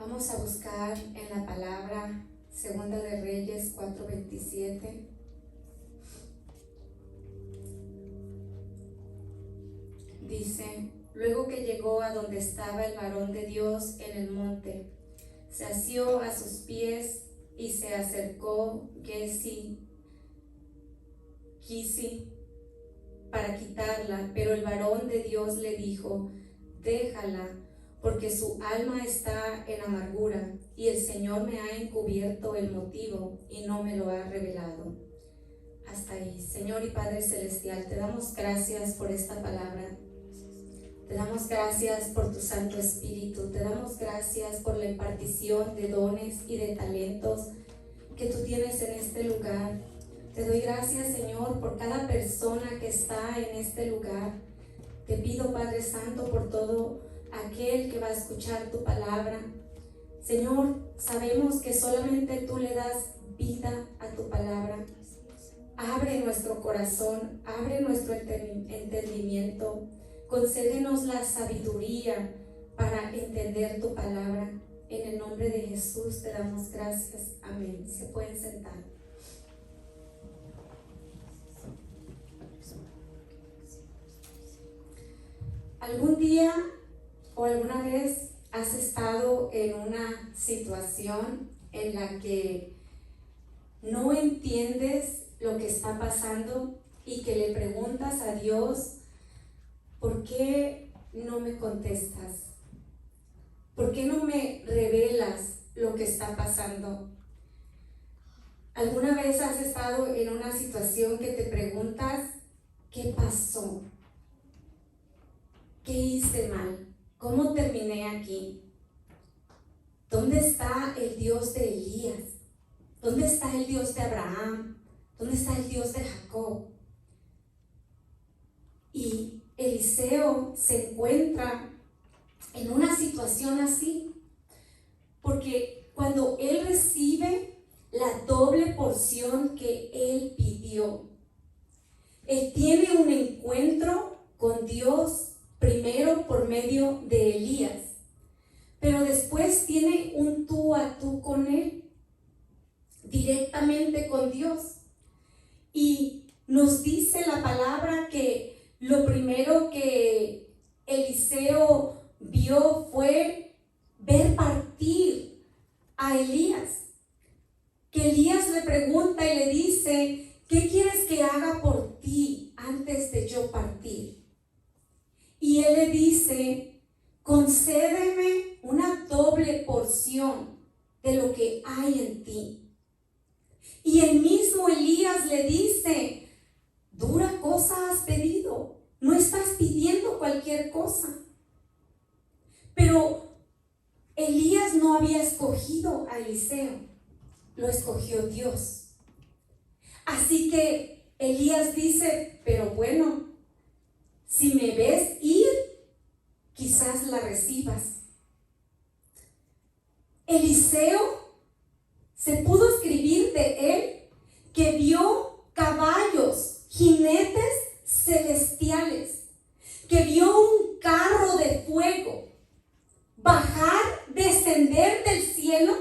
Vamos a buscar en la palabra Segunda de Reyes 4:27. Dice: luego que llegó a donde estaba el varón de Dios en el monte, se asió a sus pies y se acercó Giezi para quitarla, pero el varón de Dios le dijo: déjala, porque su alma está en amargura, y el Señor me ha encubierto el motivo y no me lo ha revelado. Hasta ahí. Señor y Padre Celestial, te damos gracias por esta palabra. Te damos gracias por tu Santo Espíritu. Te damos gracias por la impartición de dones y de talentos que tú tienes en este lugar. Te doy gracias, Señor, por cada persona que está en este lugar. Te pido, Padre Santo, por todo aquel que va a escuchar tu palabra. Señor, sabemos que solamente tú le das vida a tu palabra. Abre nuestro corazón, abre nuestro entendimiento. Concédenos la sabiduría para entender tu palabra. En el nombre de Jesús te damos gracias. Amén. Se pueden sentar. ¿Algún día o alguna vez has estado en una situación en la que no entiendes lo que está pasando y que le preguntas a Dios: ¿por qué no me contestas? ¿Por qué no me revelas lo que está pasando? ¿Alguna vez has estado en una situación que te preguntas: ¿qué pasó? ¿Qué hice mal? ¿Cómo terminé aquí? ¿Dónde está el Dios de Elías? ¿Dónde está el Dios de Abraham? ¿Dónde está el Dios de Jacob? Y Eliseo se encuentra en una situación así, porque cuando él recibe la doble porción que él pidió, él tiene un encuentro con Dios primero por medio de Elías, pero después tiene un tú a tú con él, directamente con Dios. Y nos dice la palabra que lo primero que Eliseo vio fue ver partir a Elías. Que Elías le pregunta y le dice: ¿qué quieres que haga por ti antes de yo partir? Y él le dice: concédeme una doble porción de lo que hay en ti. Y el mismo Elías le dice: dura cosa has pedido, no estás pidiendo cualquier cosa. Pero Elías no había escogido a Eliseo, lo escogió Dios. Así que Elías dice: pero bueno, si me ves ir, quizás la recibas. Eliseo se pudo escribir de él que vio caballos, jinetes celestiales, que vio un carro de fuego bajar, descender del cielo,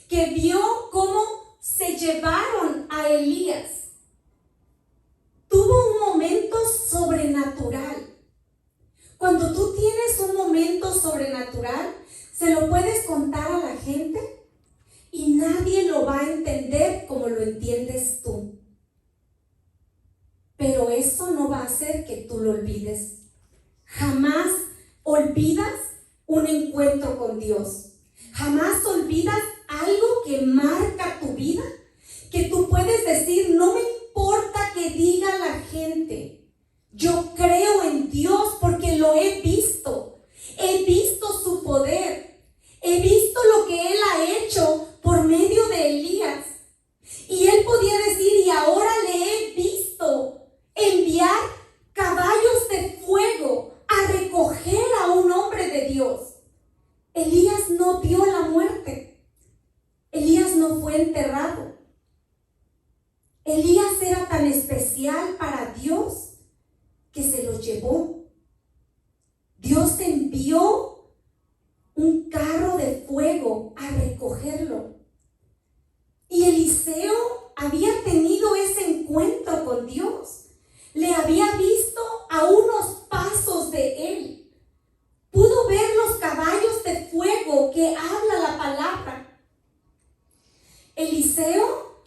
que vio cómo se llevaron a Elías. Tuvo un momento sobrenatural. Cuando tú tienes un momento sobrenatural, se lo puedes contar a la gente y nadie lo va a entender como lo entiendes tú. Pero eso no va a hacer que tú lo olvides. Jamás olvidas un encuentro con Dios. Jamás olvidas algo que marca tu vida, que tú puedes decir: no me importa que diga la gente, yo creo en Dios porque lo he visto su poder, he visto lo que Él ha hecho por medio de Elías. Y él podía decir: y ahora le he visto enviar caballos de fuego a recoger a un hombre de Dios. Elías no vio la muerte. Elías no fue enterrado. Elías era tan especial para Dios que se lo llevó. Dios envió un carro de fuego a recogerlo. Y Eliseo había tenido ese encuentro con Dios. Le había visto a unos pasos de él. Pudo ver los caballos de fuego que habla la palabra. Eliseo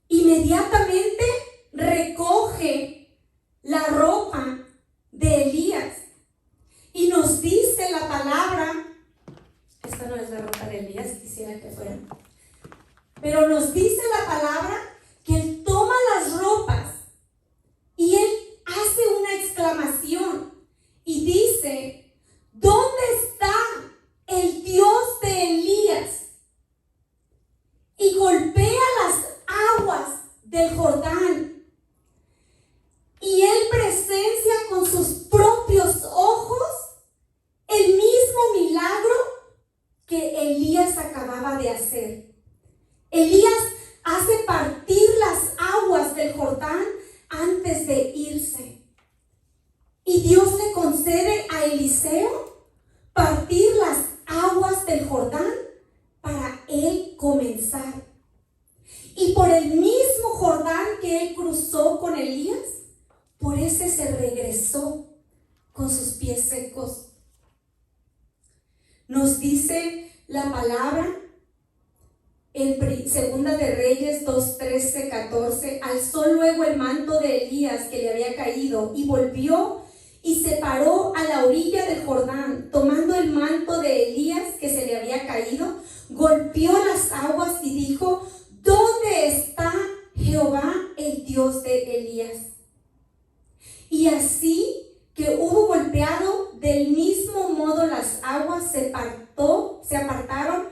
inmediatamente recoge la ropa de Elías. Y nos dice la palabra, esta no es la ropa de Elías, quisiera que fuera, pero nos dice la palabra que él toma las ropas y él hace una exclamación y dice: ¿dónde está el Dios de Elías? Y golpea las aguas del Jordán. Y él presencia con sus propios ojos el mismo milagro que Elías acababa de hacer. Elías hace partir las aguas del Jordán antes de irse. Y Dios le concede a Eliseo partir las aguas del Jordán para él comenzar. Y por el mismo Jordán que él cruzó con Elías, por ese se regresó con sus pies secos. Nos dice la palabra en Segunda de Reyes 2, 13, 14, alzó luego el manto de Elías que le había caído y volvió y se paró a la orilla del Jordán, tomando el manto de Elías que se le había caído, golpeó las aguas y dijo: ¿dónde está Jehová, el Dios de Elías? Y así que hubo golpeado, del mismo modo las aguas se apartaron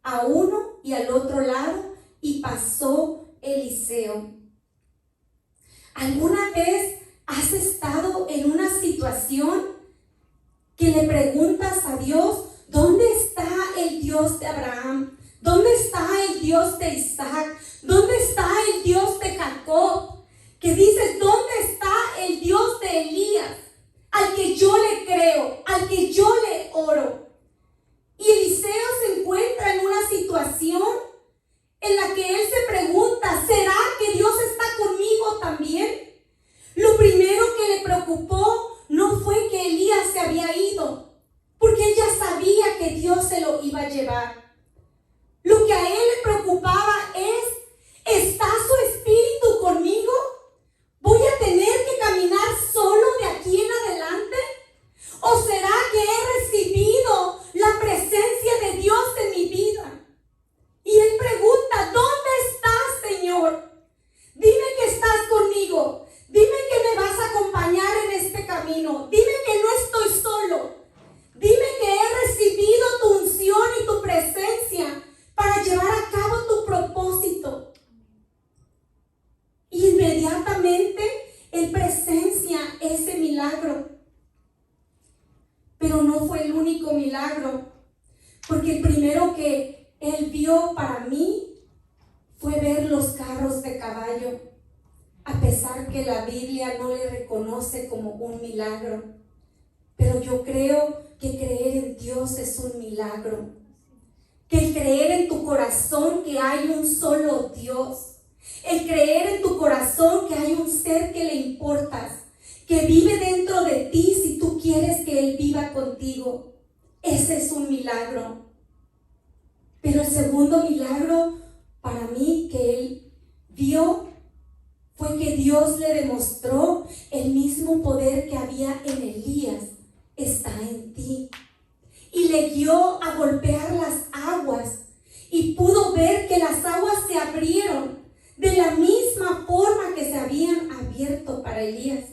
a uno y al otro lado, y pasó Eliseo. ¿Alguna vez has estado en una situación que le preguntas a Dios: ¿dónde está el Dios de Abraham? ¿Dónde está el Dios de Isaac? ¿Dónde está el Dios de Jacob? Que dices: ¿dónde está el Dios de Elías? Al que yo le creo, al que yo le oro. Y Eliseo se encuentra en una situación en la que él se pregunta: ¿será que Dios está conmigo también? Lo primero que le preocupó no fue que Elías se había ido, porque él ya sabía que Dios se lo iba a llevar. Lo que a él le preocupaba es: ¿está su espíritu conmigo? ¿Voy a tener que caminar solo de aquí en adelante? ¿O será que he recibido la presencia de Dios en mi vida? Y él pregunta: ¿dónde estás, Señor? Dime que estás conmigo. Dime que me vas a acompañar en este camino. Dime que no estoy solo. Dime que he recibido tu unción y tu presencia para llevar a cabo tu propósito. Inmediatamente él presencia ese milagro. Pero no fue el único milagro, porque el primero que él vio para mí fue ver los carros de caballo, a pesar que la Biblia no le reconoce como un milagro. Pero yo creo que creer en Dios es un milagro. Que creer en tu corazón que hay un solo Dios. El creer en tu corazón que hay un ser que le importas, que vive dentro de ti si tú quieres que Él viva contigo. Ese es un milagro. Pero el segundo milagro para mí que él vio fue que Dios le demostró: el mismo poder que había en Elías está en ti. Y le guió a golpear las aguas y pudo ver que las aguas se abrieron de la misma forma que se habían abierto para Elías.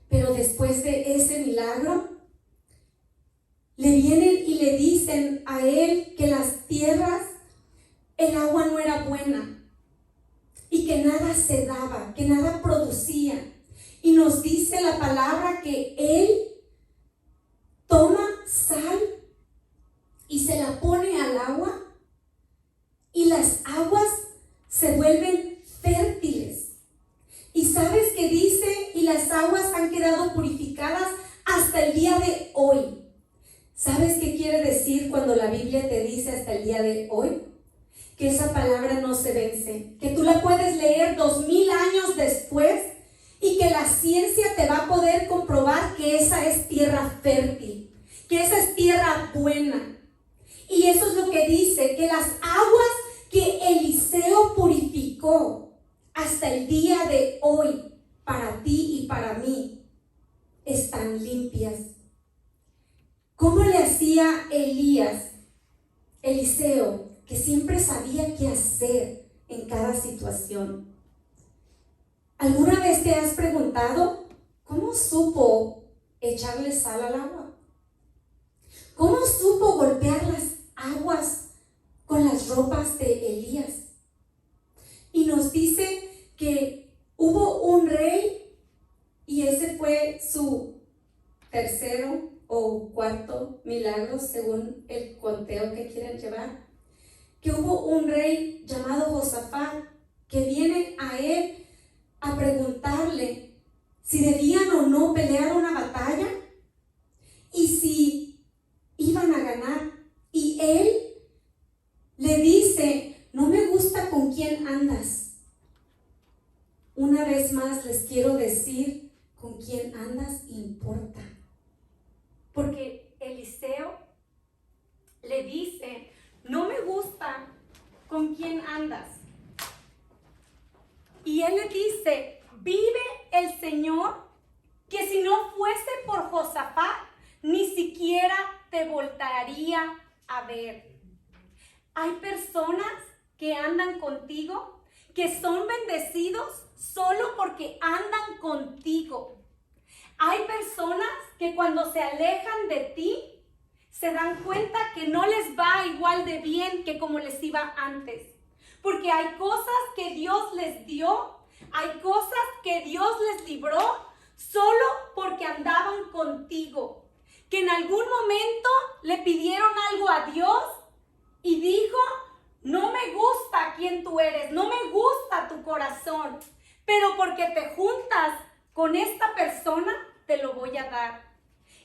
Pero después de ese milagro, le vienen y le dicen a él que las tierras, el agua no era buena y que nada se daba, que nada producía. Y nos dice la palabra que él toma sal y se la pone al agua y las aguas se vuelven fértiles. Y sabes que dice: y las aguas han quedado purificadas hasta el día de hoy. ¿Sabes qué quiere decir cuando la Biblia te dice hasta el día de hoy? Que esa palabra no se vence, que tú la puedes leer 2000 años después y que la ciencia te va a poder comprobar que esa es tierra fértil, que esa es tierra buena. Y eso es lo que dice, que las aguas que Eliseo purificó hasta el día de hoy para ti y para mí están limpias. ¿Cómo le hacía Eliseo, que siempre sabía qué hacer en cada situación? ¿Alguna vez te has preguntado cómo supo echarle sal al agua? ¿Cómo supo golpear las aguas con las ropas de Elías? Y nos dice que hubo un rey y ese fue su tercero o cuarto milagro, según el conteo que quieran llevar, que hubo un rey llamado Josafat que viene a él a preguntarle si debían o no pelear una batalla y si iban a ganar. Y él le dice: no me gusta con quién andas. Una vez más les quiero decir, con quién andas importa. Porque Eliseo le dice: no me gusta con quién andas. Y él le dice: vive el Señor, que si no fuese por Josafat, ni siquiera te voltaría a ver. Hay personas que andan contigo, que son bendecidos solo porque andan contigo. Hay personas que cuando se alejan de ti, se dan cuenta que no les va igual de bien que como les iba antes. Porque hay cosas que Dios les dio, hay cosas que Dios les libró solo porque andaban contigo. Que en algún momento le pidieron algo a Dios y dijo: no me gusta quién tú eres, no me gusta tu corazón, pero porque te juntas con esta persona, te lo voy a dar.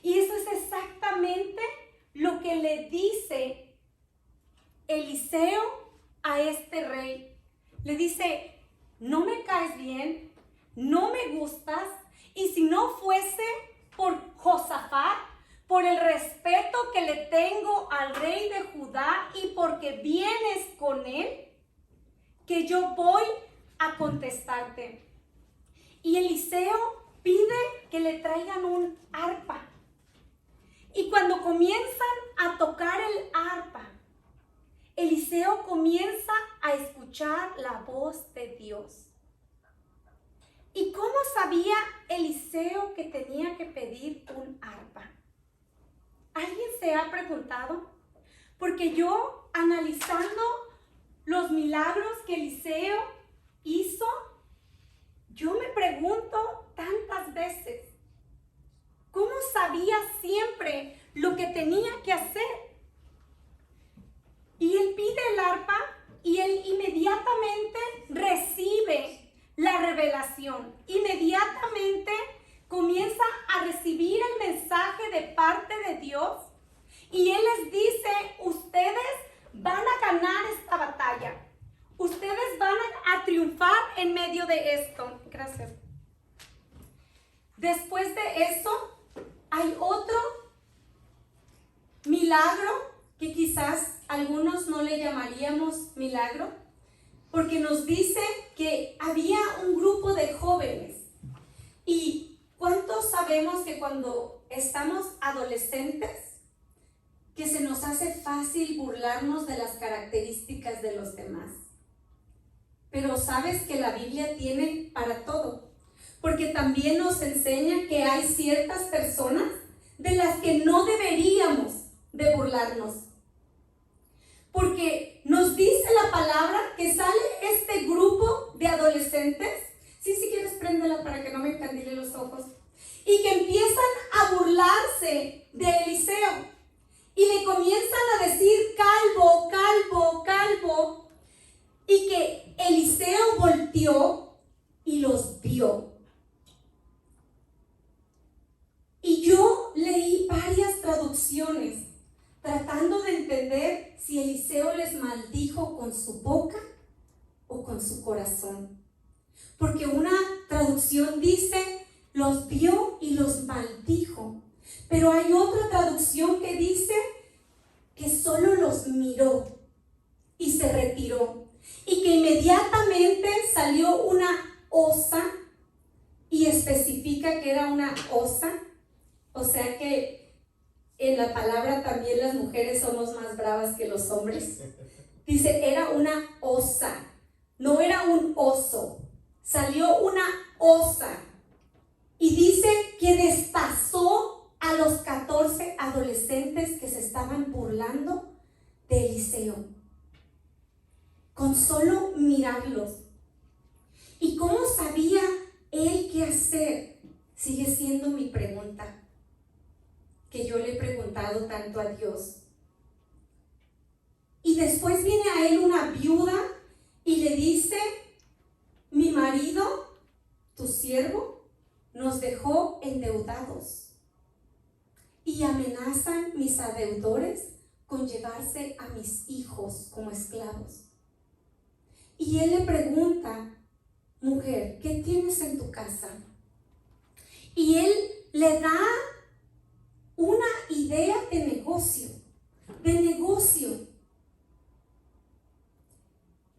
Y eso es exactamente lo que le dice Eliseo a este rey. Le dice: no me caes bien, no me gustas, y si no fuese por Josafat, por el respeto que le tengo al rey de Judá y porque vienes con él, que yo voy a contestarte. Y Eliseo pide que le traigan un arpa. Y cuando comienzan a tocar el arpa, Eliseo comienza a escuchar la voz de Dios. ¿Y cómo sabía Eliseo que tenía que pedir un arpa? ¿Alguien se ha preguntado? Porque yo, analizando los milagros que Eliseo hizo, yo me pregunto tantas veces, ¿cómo sabía siempre lo que tenía que hacer? Y él pide el arpa y él inmediatamente recibe la revelación. Inmediatamente comienza a recibir el mensaje de parte de Dios y él les dice: ustedes van a ganar esta batalla. Ustedes van a triunfar en medio de esto. Gracias. Después de eso, hay otro milagro que quizás algunos no le llamaríamos milagro, porque nos dice que había un grupo de jóvenes. ¿Y cuántos sabemos que cuando estamos adolescentes, que se nos hace fácil burlarnos de las características de los demás? Pero sabes que la Biblia tiene para todo, porque también nos enseña que hay ciertas personas de las que no deberíamos de burlarnos. Porque nos dice la palabra que sale este grupo de adolescentes. Sí, si quieres préndela para que no me encandile los ojos. Y que empiezan a burlarse de Eliseo. Y le comienzan a decir: calvo, calvo, calvo. Y que Eliseo volteó y los vio. Y yo leí varias traducciones tratando de entender si Eliseo les maldijo con su boca o con su corazón. Porque una traducción dice, los vio y los maldijo. Pero hay otra traducción que dice que solo los miró y se retiró. Y que inmediatamente salió una osa, y especifica que era una osa. O sea que en la palabra también las mujeres somos más bravas que los hombres. Dice, era una osa, no era un oso. Salió una osa. Y dice que destazó a los 14 adolescentes que se estaban burlando de Eliseo. Con solo mirarlos. ¿Y cómo sabía él qué hacer? Sigue siendo mi pregunta, que yo le he preguntado tanto a Dios. Y después viene a él una viuda y le dice, mi marido, tu siervo, nos dejó endeudados y amenazan mis adeudores con llevarse a mis hijos como esclavos. Y él le pregunta, mujer, ¿qué tienes en tu casa? Y él le da una idea de negocio.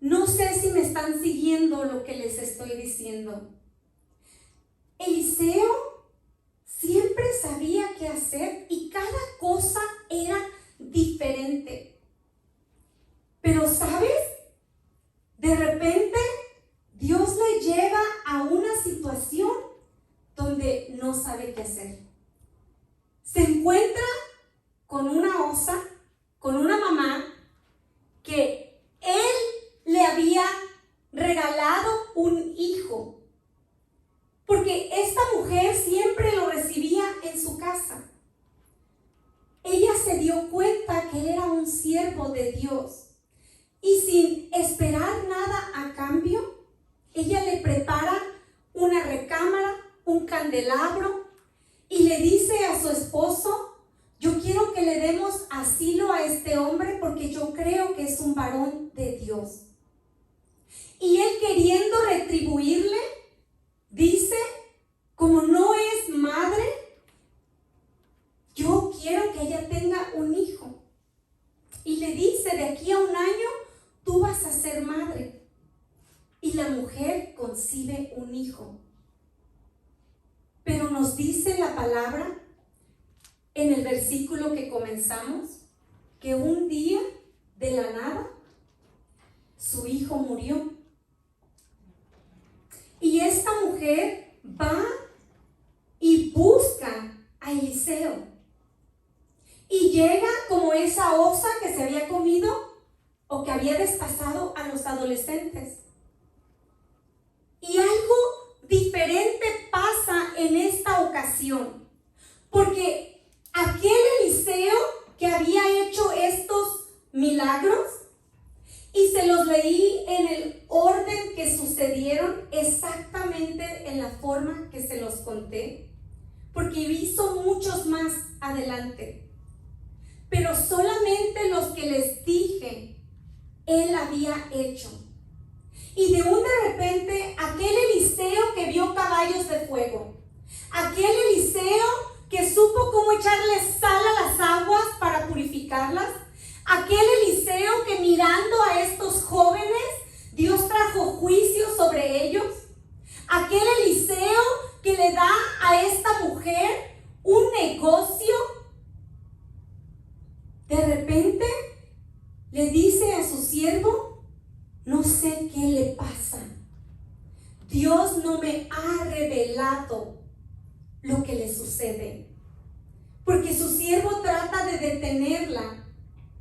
No sé si me están siguiendo lo que les estoy diciendo. Eliseo siempre sabía qué hacer y cada cosa era diferente. Pero ¿sabes? De repente Dios le lleva a una situación donde no sabe qué hacer. Se encuentra con una osa, con una mamá que él le había regalado un hijo. Porque esta mujer siempre lo recibía en su casa. Ella se dio cuenta que él era un siervo de Dios. Y sin esperar nada a cambio, ella le prepara una recámara, un candelabro, y le dice a su esposo, yo quiero que le demos asilo a este hombre porque yo creo que es un varón de Dios. Y él, queriendo retribuirle, dice, como no es madre, yo quiero que ella tenga un hijo. Y le dice, de aquí a un año, tú vas a ser madre. Y la mujer concibe un hijo. Pero nos dice la palabra, en el versículo que comenzamos, que un día, de la nada, su hijo murió. Y esta mujer va y busca a Eliseo. Y llega como esa osa que se había comido o que había destazado a los adolescentes. Y algo diferente pasa en esta ocasión. Porque aquel Eliseo que había hecho estos milagros, y se los leí en el orden que sucedieron, exactamente en la forma que se los conté, porque hizo muchos más adelante. Pero solamente los que les dije, él había hecho. Y de repente, aquel Eliseo que vio caballos de fuego, aquel Eliseo que supo cómo echarle sal a las aguas para purificarlas, aquel Eliseo que mirando a estos jóvenes, Dios trajo juicio sobre ellos, aquel Eliseo que le da a esta mujer un negocio, de repente le dice a su siervo, no sé qué le pasa. Dios no me ha revelado lo que le sucede. Porque su siervo trata de detenerla.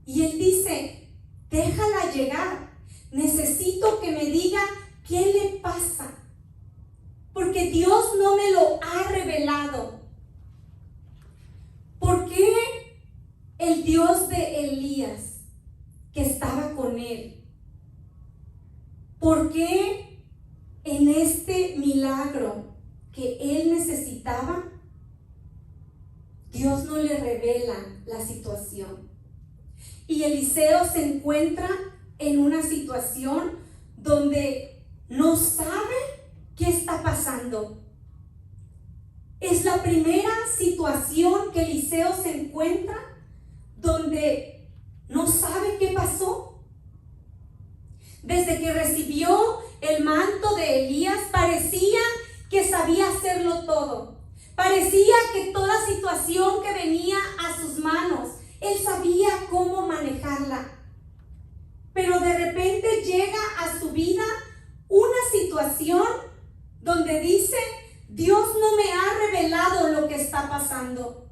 Y él dice, déjala llegar. Necesito que me diga qué le pasa. Porque Dios no me lo ha revelado. ¿Por qué el Dios de Elías, que estaba con él, por qué en este milagro que él necesitaba, Dios no le revela la situación? Y Eliseo se encuentra en una situación donde no sabe qué está pasando. Es la primera situación que Eliseo se encuentra donde no sabe qué pasó. Desde que recibió el manto de Elías, parecía que sabía hacerlo todo. Parecía que toda situación que venía a sus manos, él sabía cómo manejarla. Pero de repente llega a su vida una situación donde dice: Dios no me ha revelado lo que está pasando.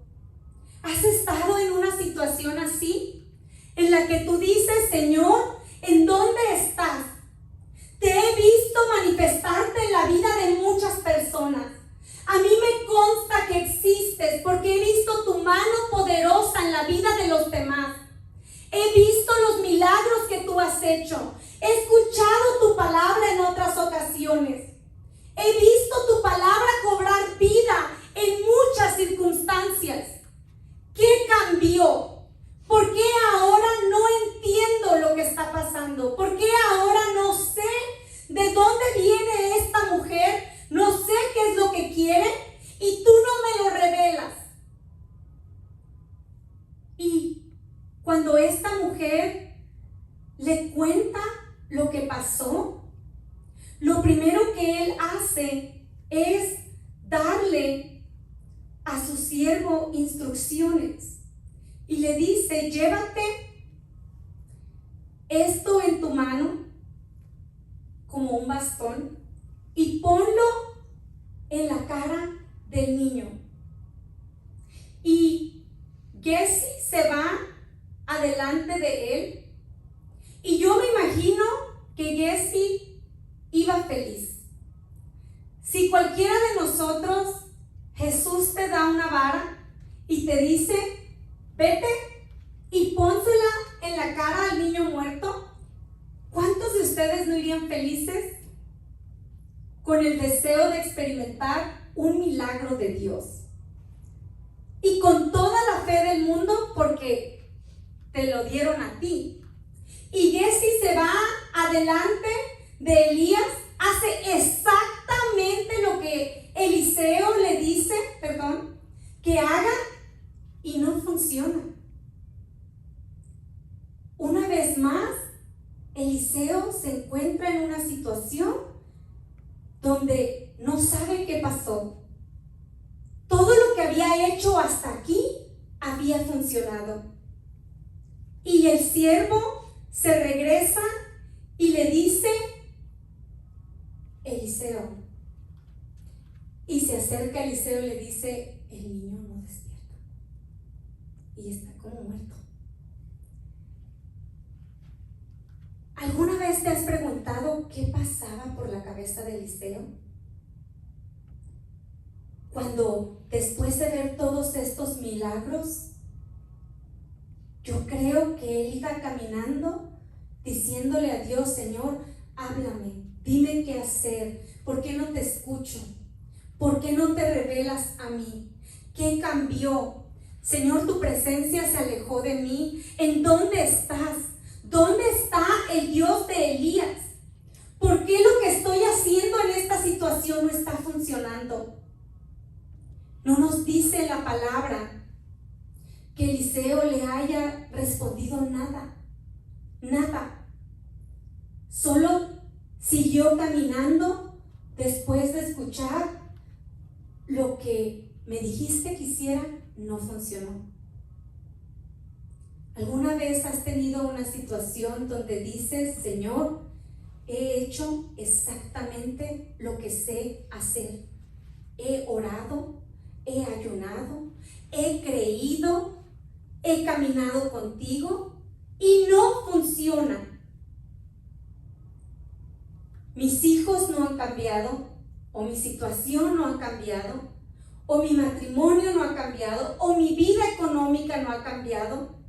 ¿Has estado en una situación así? En la que tú dices: Señor, ¿en dónde estás? Te he visto manifestarte en la vida de muchas personas. A mí me consta que existes porque he visto tu mano poderosa en la vida de los demás. He visto los milagros que tú has hecho. He escuchado tu palabra en otras ocasiones. He visto tu palabra cobrar vida en muchas circunstancias. ¿Qué cambió? ¿Por qué ahora no entiendo lo que está pasando? ¿Por qué ahora no sé de dónde viene esta mujer? No sé qué es lo que quiere y tú no me lo revelas. Y cuando esta mujer le cuenta lo que pasó, lo primero que él hace es darle a su siervo instrucciones y le dice: llévate esto en tu mano como un bastón y ponlo en la cara del niño. Y Giezi se va adelante de él y yo me imagino que Giezi iba feliz. Si cualquiera de nosotros, Jesús te da una vara y te dice: vete y pónsela en la cara al niño muerto, ¿cuántos de ustedes no irían felices con el deseo de experimentar un milagro de Dios? Y con toda la fe del mundo, porque te lo dieron a ti. Y Giezi se va adelante de Elías, hace exactamente lo que Eliseo le dice, que haga, y no funciona. Una vez más, Eliseo se encuentra en una situación donde no sabe qué pasó. Todo lo que había hecho hasta aquí había funcionado. Y el siervo se regresa y le dice: Eliseo. Y se acerca a Eliseo y le dice: el niño no despierta y está como muerto. ¿Alguna vez te has preguntado qué pasaba por la cabeza de Eliseo? Cuando después de ver todos estos milagros, yo creo que él iba caminando diciéndole a Dios: Señor, háblame, dime qué hacer, ¿por qué no te escucho? ¿Por qué no te revelas a mí? ¿Qué cambió? Señor, tu presencia se alejó de mí. ¿En dónde estás? ¿Dónde está el Dios de Elías? ¿Por qué lo que estoy haciendo en esta situación no está funcionando? No nos dice la palabra que Eliseo le haya respondido nada. Solo siguió caminando después de escuchar: lo que me dijiste que hiciera no funcionó. ¿Alguna vez has tenido una situación donde dices: Señor, he hecho exactamente lo que sé hacer? He orado, he ayunado, he creído, he caminado contigo y no funciona. Mis hijos no han cambiado, o mi situación no ha cambiado, o mi matrimonio no ha cambiado, o mi vida económica no ha cambiado.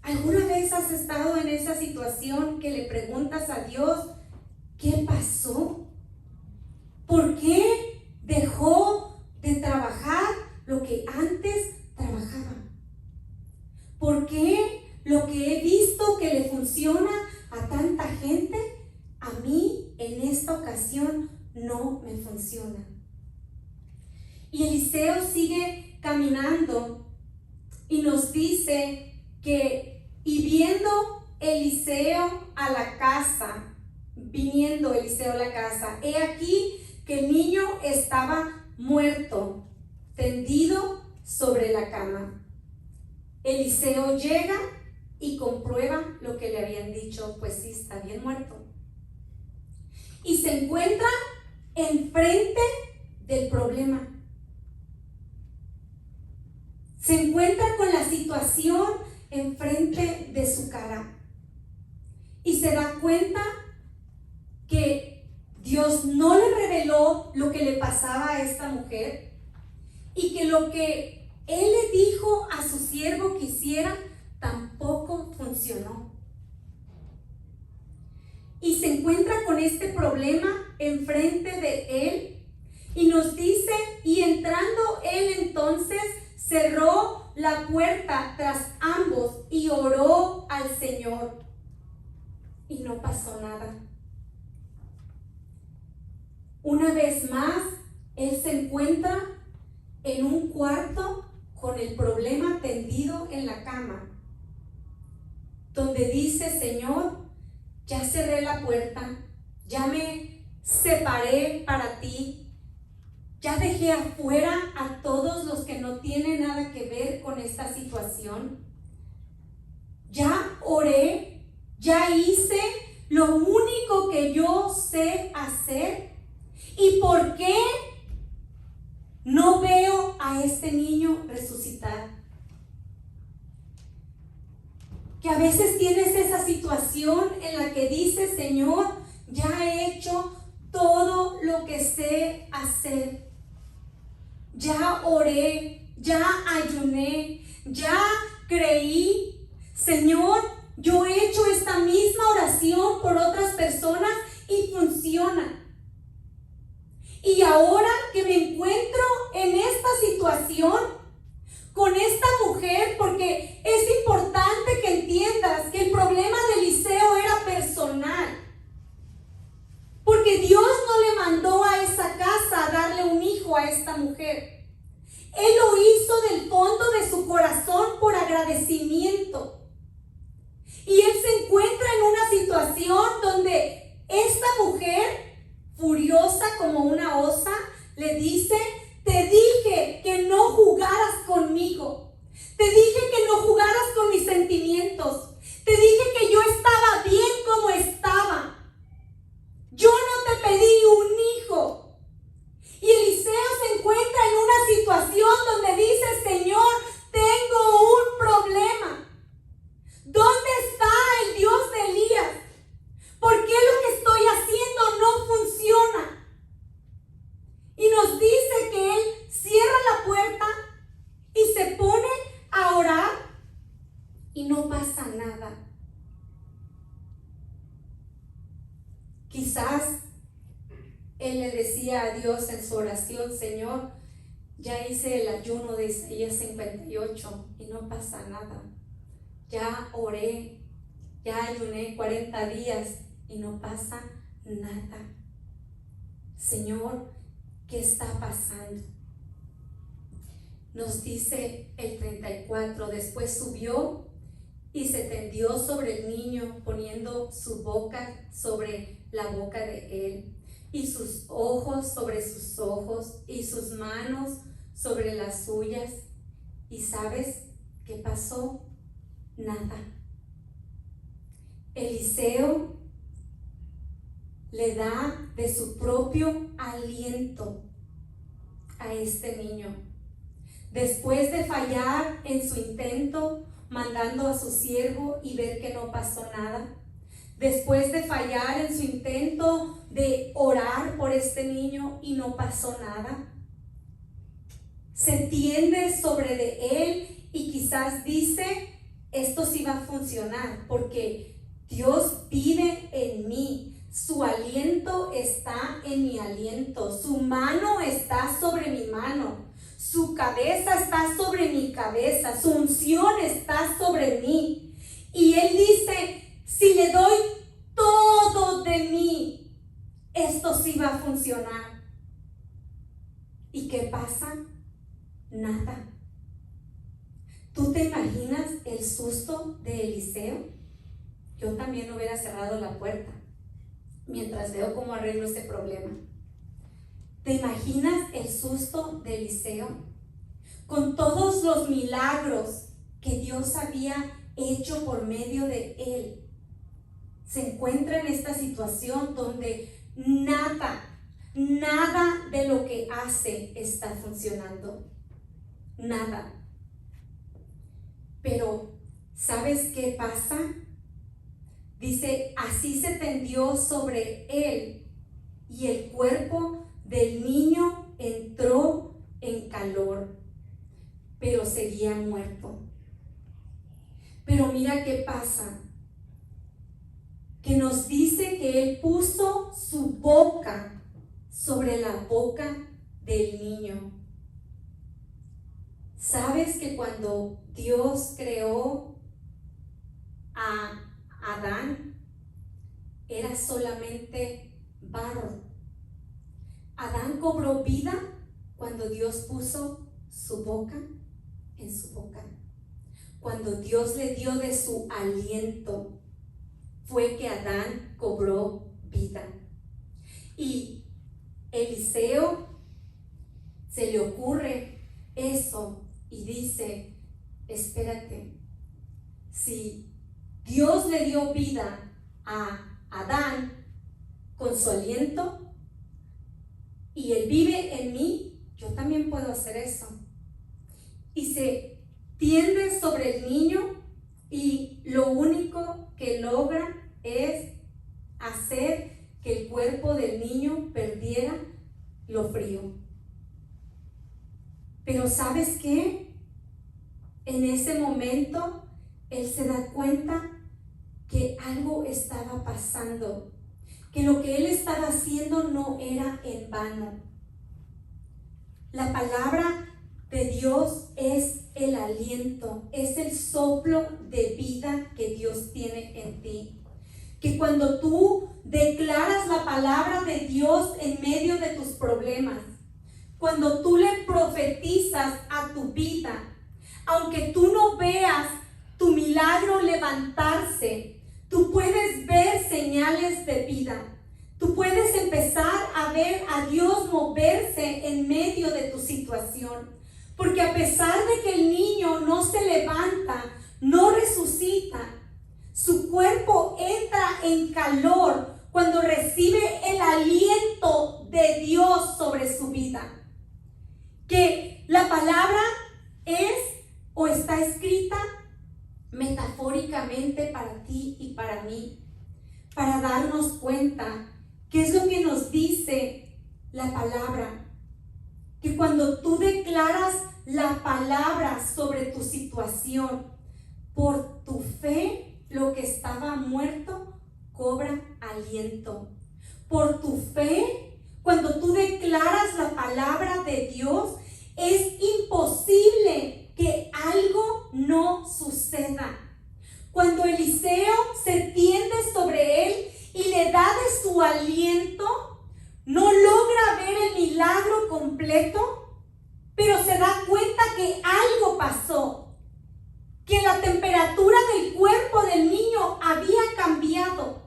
¿Alguna vez has estado en esa situación que le preguntas a Dios: ¿qué pasó? ¿Por qué dejó de trabajar lo que antes trabajaba? ¿Por qué lo que he visto que le funciona a tanta gente, a mí en esta ocasión no me funciona. Y Eliseo sigue caminando y nos dice que, y viendo Eliseo a la casa, viniendo Eliseo a la casa, he aquí que el niño estaba muerto, tendido sobre la cama. Eliseo llega y comprueba lo que le habían dicho, pues sí, está bien muerto. Y se encuentra enfrente del problema. Se encuentra con la situación enfrente de su cara. Y se da cuenta que Dios no le reveló lo que le pasaba a esta mujer y que lo que él le dijo a su siervo que hiciera tampoco funcionó. Y se encuentra con este problema enfrente de él y nos dice, y entrando él entonces cerró la puerta tras ambos y oró al Señor. Y no pasó nada. Una vez más, él se encuentra en un cuarto con el problema tendido en la cama, donde dice, Señor, ya cerré la puerta, ya me separé para ti, ya dejé afuera a todos los que no tienen nada que ver con esta situación, ya oré, ya hice lo único que yo sé hacer. ¿Y por qué no veo a este niño resucitar? Que a veces tienes esa situación en la que dices, Señor, ya he hecho todo lo que sé hacer. Ya oré, ya ayuné, ya creí. Señor, yo he hecho esta misma oración por otras personas y funciona. Y ahora que me encuentro en esta situación con esta mujer, porque es importante que entiendas que el problema de Eliseo era personal, porque Dios no le mandó a esa casa a darle un hijo a esta mujer. Él lo hizo del fondo de su corazón por agradecimiento. Y él se encuentra en una situación donde esta mujer, furiosa como una osa, le dice, te dije que no jugaras conmigo, te dije que no jugaras con mis sentimientos, te dije que yo estaba bien como estaba, yo no te pedí un hijo. Y Eliseo se encuentra en una situación donde dice, Señor, tengo un problema. ¿Dónde está el Dios de Elías? ¿Por qué lo que estoy haciendo no funciona? Y nos dice que él cierra la puerta y se pone a orar y no pasa nada. Quizás él le decía a Dios en su oración, Señor, ya hice el ayuno de Isaías 58 y no pasa nada. Ya oré, ya ayuné 40 días y no pasa nada. Señor, ¿qué está pasando? Nos dice el 34, después subió y se tendió sobre el niño, poniendo su boca sobre la boca de él, y sus ojos sobre sus ojos, y sus manos sobre las suyas. ¿Y sabes qué pasó? Nada. Eliseo le da de su propio aliento a este niño. Después de fallar en su intento, mandando a su siervo y ver que no pasó nada, después de fallar en su intento de orar por este niño y no pasó nada, se tiende sobre de él y quizás dice, esto sí va a funcionar porque Dios vive en mí, su aliento está en mi aliento, su mano está sobre mi mano, su cabeza está sobre mi cabeza, su unción está sobre mí. Y él dice, si le doy todo de mí, esto sí va a funcionar. ¿Y qué pasa? Nada. ¿Tú te imaginas el susto de Eliseo? Yo también hubiera cerrado la puerta mientras veo cómo arreglo ese problema. ¿Te imaginas el susto de Eliseo? Con todos los milagros que Dios había hecho por medio de él, se encuentra en esta situación donde nada de lo que hace está funcionando. Nada. Pero, ¿sabes qué pasa? Dice, así se tendió sobre él y el cuerpo del niño entró en calor, pero seguía muerto. Pero mira qué pasa, que nos dice que él puso su boca sobre la boca del niño. ¿Sabes que cuando Dios creó a Adán, era solamente barro? Adán cobró vida cuando Dios puso su boca en su boca. Cuando Dios le dio de su aliento, fue que Adán cobró vida. Y Eliseo se le ocurre eso y dice, espérate, si Dios le dio vida a Adán con su aliento y él vive en mí, yo también puedo hacer eso. Y se tiende sobre el niño y lo único que logra es hacer que el cuerpo del niño perdiera lo frío. Pero ¿sabes qué? En ese momento él se da cuenta que algo estaba pasando, que lo que él estaba haciendo no era en vano. La palabra de Dios es el aliento, es el soplo de vida que Dios tiene en ti. Que cuando tú declaras la palabra de Dios en medio de tus problemas, cuando tú le profetizas a tu vida, aunque tú no veas tu milagro levantarse, tú puedes ver señales de vida. Tú puedes empezar a ver a Dios moverse en medio de tu situación. Porque a pesar de que el niño no se levanta, no resucita, su cuerpo entra en calor cuando recibe el aliento de Dios sobre su vida. Que la palabra es o está escrita metafóricamente para ti y para mí, para darnos cuenta qué es lo que nos dice la palabra. Que cuando tú declaras la palabra sobre tu situación, por tu fe, lo que estaba muerto cobra aliento. Por tu fe, cuando tú declaras la palabra de Dios, es imposible que algo no suceda. Cuando Eliseo se tiende sobre él y le da de su aliento, no logra ver el milagro completo, pero se da cuenta que algo pasó, que la temperatura del cuerpo del niño había cambiado.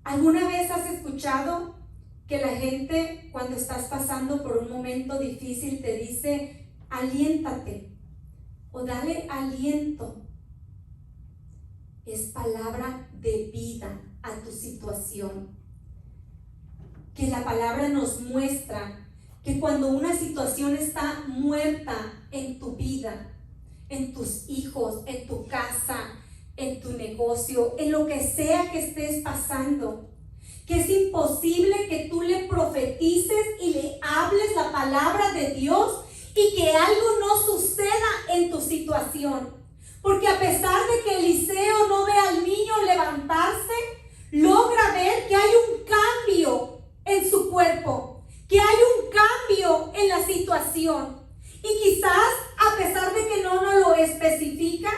¿Alguna vez has escuchado que la gente, cuando estás pasando por un momento difícil, te dice, aliéntate o dale aliento? Es palabra de vida a tu situación. Que la palabra nos muestra que cuando una situación está muerta en tu vida, en tus hijos, en tu casa, en tu negocio, en lo que sea que estés pasando, que es imposible que tú le profetices y le hables la palabra de Dios y que algo no suceda en tu situación. Porque a pesar de que Eliseo no ve al niño levantarse, logra ver que hay un cambio en su cuerpo, que hay un cambio en la situación. Y quizás, a pesar de que no nos lo especifica,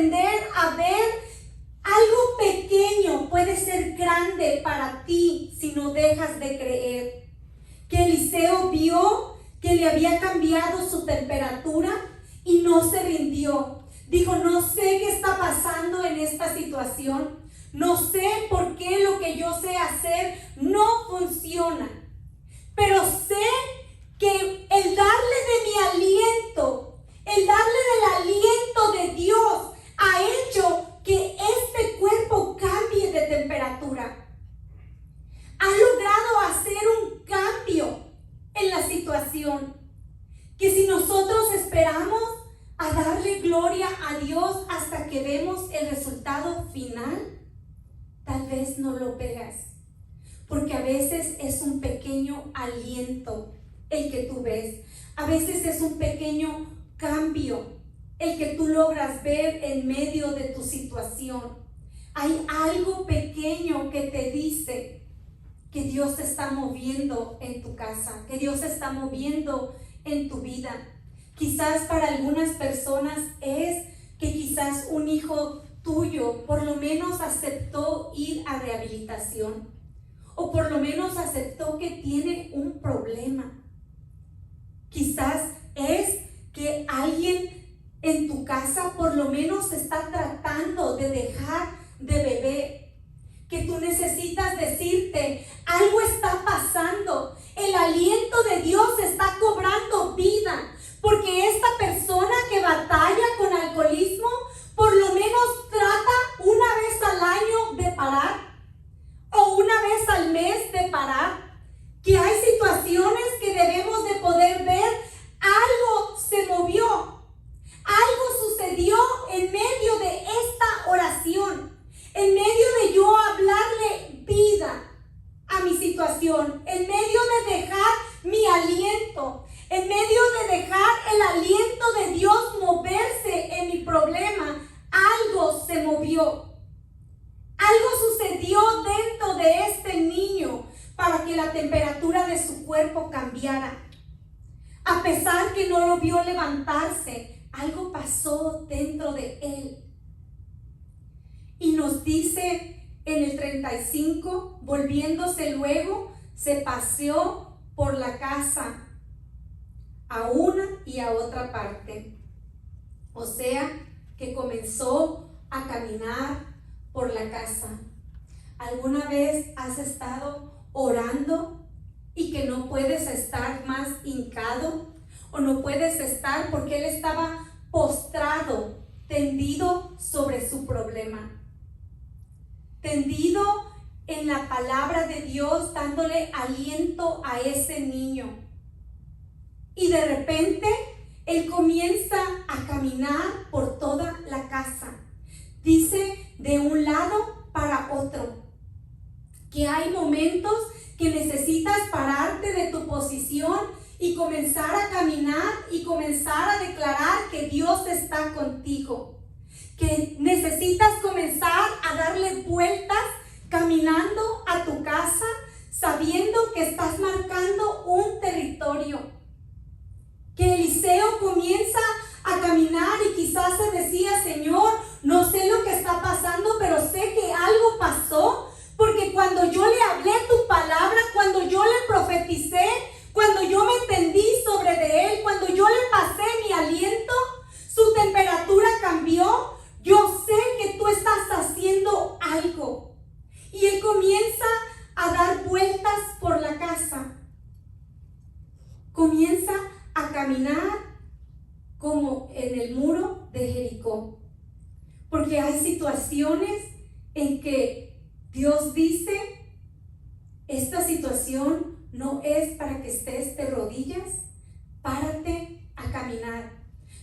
aprender a ver algo pequeño puede ser grande para ti si no dejas de creer. Que Eliseo vio que le había cambiado su temperatura y no se rindió. Dijo, no sé qué está pasando en esta situación. No sé por qué lo que yo sé hacer no funciona. Pero sé que el darle de mi aliento, el darle del aliento de Dios ha hecho que este cuerpo cambie de temperatura. Ha logrado hacer un cambio en la situación. Que si nosotros esperamos a darle gloria a Dios hasta que vemos el resultado final, tal vez no lo veas. Porque a veces es un pequeño aliento el que tú ves. A veces es un pequeño cambio el que tú logras ver en medio de tu situación. Hay algo pequeño que te dice que Dios se está moviendo en tu casa, que Dios se está moviendo en tu vida. Quizás para algunas personas es que quizás un hijo tuyo por lo menos aceptó ir a rehabilitación, o por lo menos aceptó que tiene un problema. Quizás es que alguien en tu casa por lo menos está tratando de dejar de beber, que tú necesitas decirte, algo está pasando, el aliento de Dios está cobrando vida, porque esta persona que batalla con alcoholismo por lo menos trata una vez al año de parar, o una vez al mes de parar. Que hay situaciones que debemos de poder ver, algo se movió, algo sucedió en medio de esta oración, en medio de yo hablarle vida a mi situación, en medio de dejar mi aliento, en medio de dejar el aliento de Dios moverse en mi problema. Algo se movió, algo sucedió dentro de este niño para que la temperatura de su cuerpo cambiara. A pesar que no lo vio levantarse, algo pasó dentro de él. Y nos dice en el 35, volviéndose luego, se paseó por la casa a una y a otra parte. O sea, que comenzó a caminar por la casa. ¿Alguna vez has estado orando y que no puedes estar más hincado? ¿O no puedes estar porque él estaba postrado, tendido sobre su problema? Tendido en la palabra de Dios, dándole aliento a ese niño. Y de repente él comienza a caminar por toda la casa. Dice de un lado para otro. Que hay momentos que necesitas pararte de tu posición y comenzar a caminar y comenzar a declarar que Dios está contigo. Que necesitas comenzar a darle vueltas caminando a tu casa, sabiendo que estás marcando un territorio. Que Eliseo comienza a caminar y quizás se decía, Señor, no sé lo que está pasando, pero sé que algo pasó, porque cuando yo le hablé tu palabra, cuando yo le profeticé, cuando yo me tendí sobre de él, cuando yo le pasé mi aliento, su temperatura cambió. Yo sé que tú estás haciendo algo. Y él comienza a dar vueltas por la casa. Comienza a caminar como en el muro de Jericó. Porque hay situaciones en que Dios dice, esta situación no es para que estés de rodillas, párate a caminar.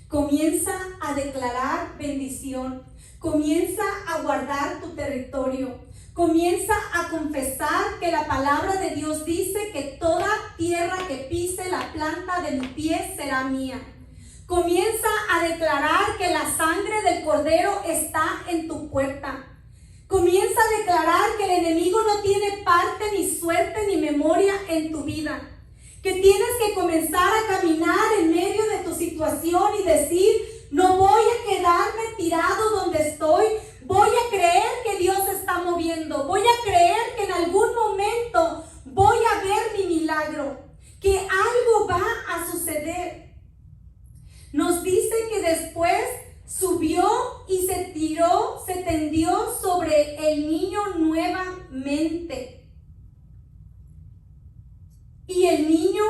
Comienza a declarar bendición, comienza a guardar tu territorio, comienza a confesar que la palabra de Dios dice que toda tierra que pise la planta de mi pie será mía. Comienza a declarar que la sangre del Cordero está en tu puerta. Comienza a declarar que el enemigo no tiene parte, ni suerte, ni memoria en tu vida. Que tienes que comenzar a caminar en medio de tu situación y decir, No voy a quedarme tirado donde estoy. Voy a creer que Dios se está moviendo. Voy a creer que en algún momento voy a ver mi milagro, que algo va a suceder. Nos dice que después subió y se tendió sobre el niño nuevamente. Y el niño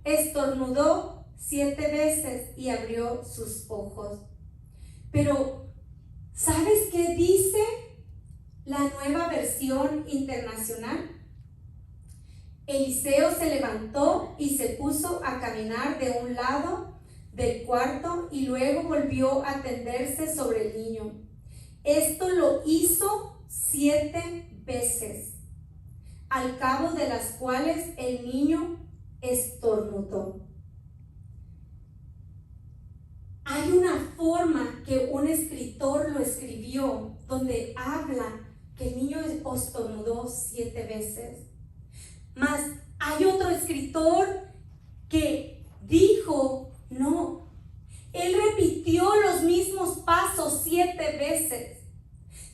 estornudó 7 veces y abrió sus ojos. Pero, ¿sabes qué dice la Nueva Versión Internacional? Eliseo se levantó y se puso a caminar de un lado del cuarto y luego volvió a tenderse sobre el niño. Esto lo hizo 7 veces, al cabo de las cuales el niño estornudó. Hay una forma que un escritor lo escribió donde habla que el niño estornudó 7 veces. Mas hay otro escritor que dijo, no, él repitió los mismos pasos 7 veces.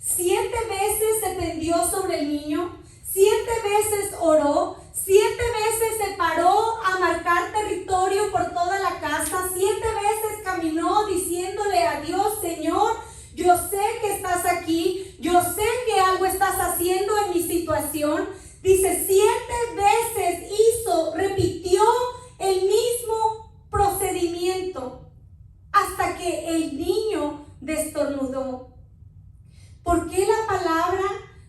7 veces se tendió sobre el niño, 7 veces oró, 7 veces se paró a marcar territorio por toda la casa, 7 veces caminó diciéndole a Dios, Señor, yo sé que estás aquí, yo sé que algo estás haciendo en mi situación. Dice, 7 veces repitió el mismo procedimiento hasta que el niño destornudó. ¿Por qué la palabra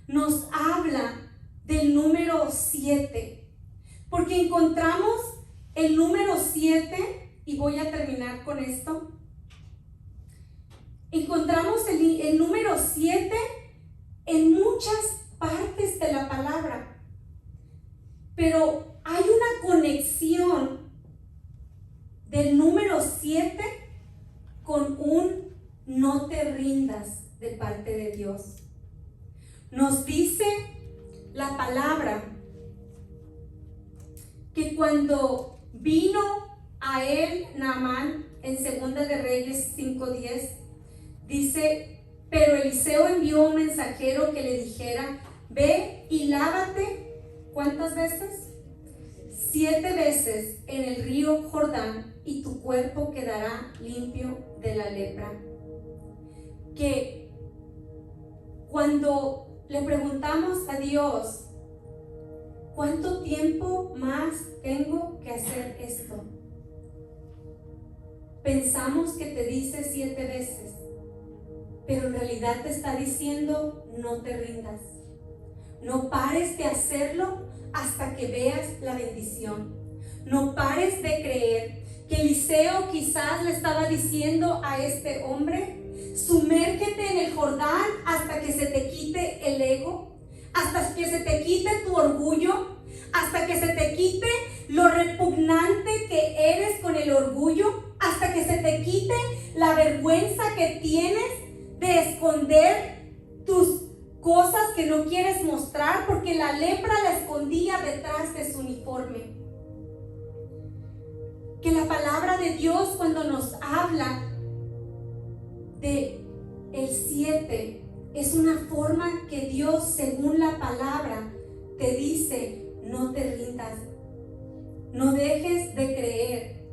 nos habla del número 7? Porque encontramos el número 7, y voy a terminar con esto. Encontramos el número 7 en muchas partes de la palabra. Pero hay una conexión del número 7 con un no te rindas de parte de Dios. Nos dice la palabra que cuando vino a él Naamán en 2 de Reyes 5:10, dice, pero Eliseo envió un mensajero que le dijera, ve y lávate. ¿Cuántas veces? 7 veces en el río Jordán y tu cuerpo quedará limpio de la lepra. Que cuando le preguntamos a Dios, ¿cuánto tiempo más tengo que hacer esto? Pensamos que te dice 7 veces, pero en realidad te está diciendo, no te rindas. No pares de hacerlo hasta que veas la bendición. No pares de creer. Que Eliseo quizás le estaba diciendo a este hombre, sumérgete en el Jordán hasta que se te quite el ego, hasta que se te quite tu orgullo, hasta que se te quite lo repugnante que eres con el orgullo, hasta que se te quite la vergüenza que tienes de esconder tus cosas que no quieres mostrar, porque la lepra la escondía detrás de su uniforme. Que la palabra de Dios, cuando nos habla de el 7, es una forma que Dios, según la palabra, te dice, no te rindas, no dejes de creer,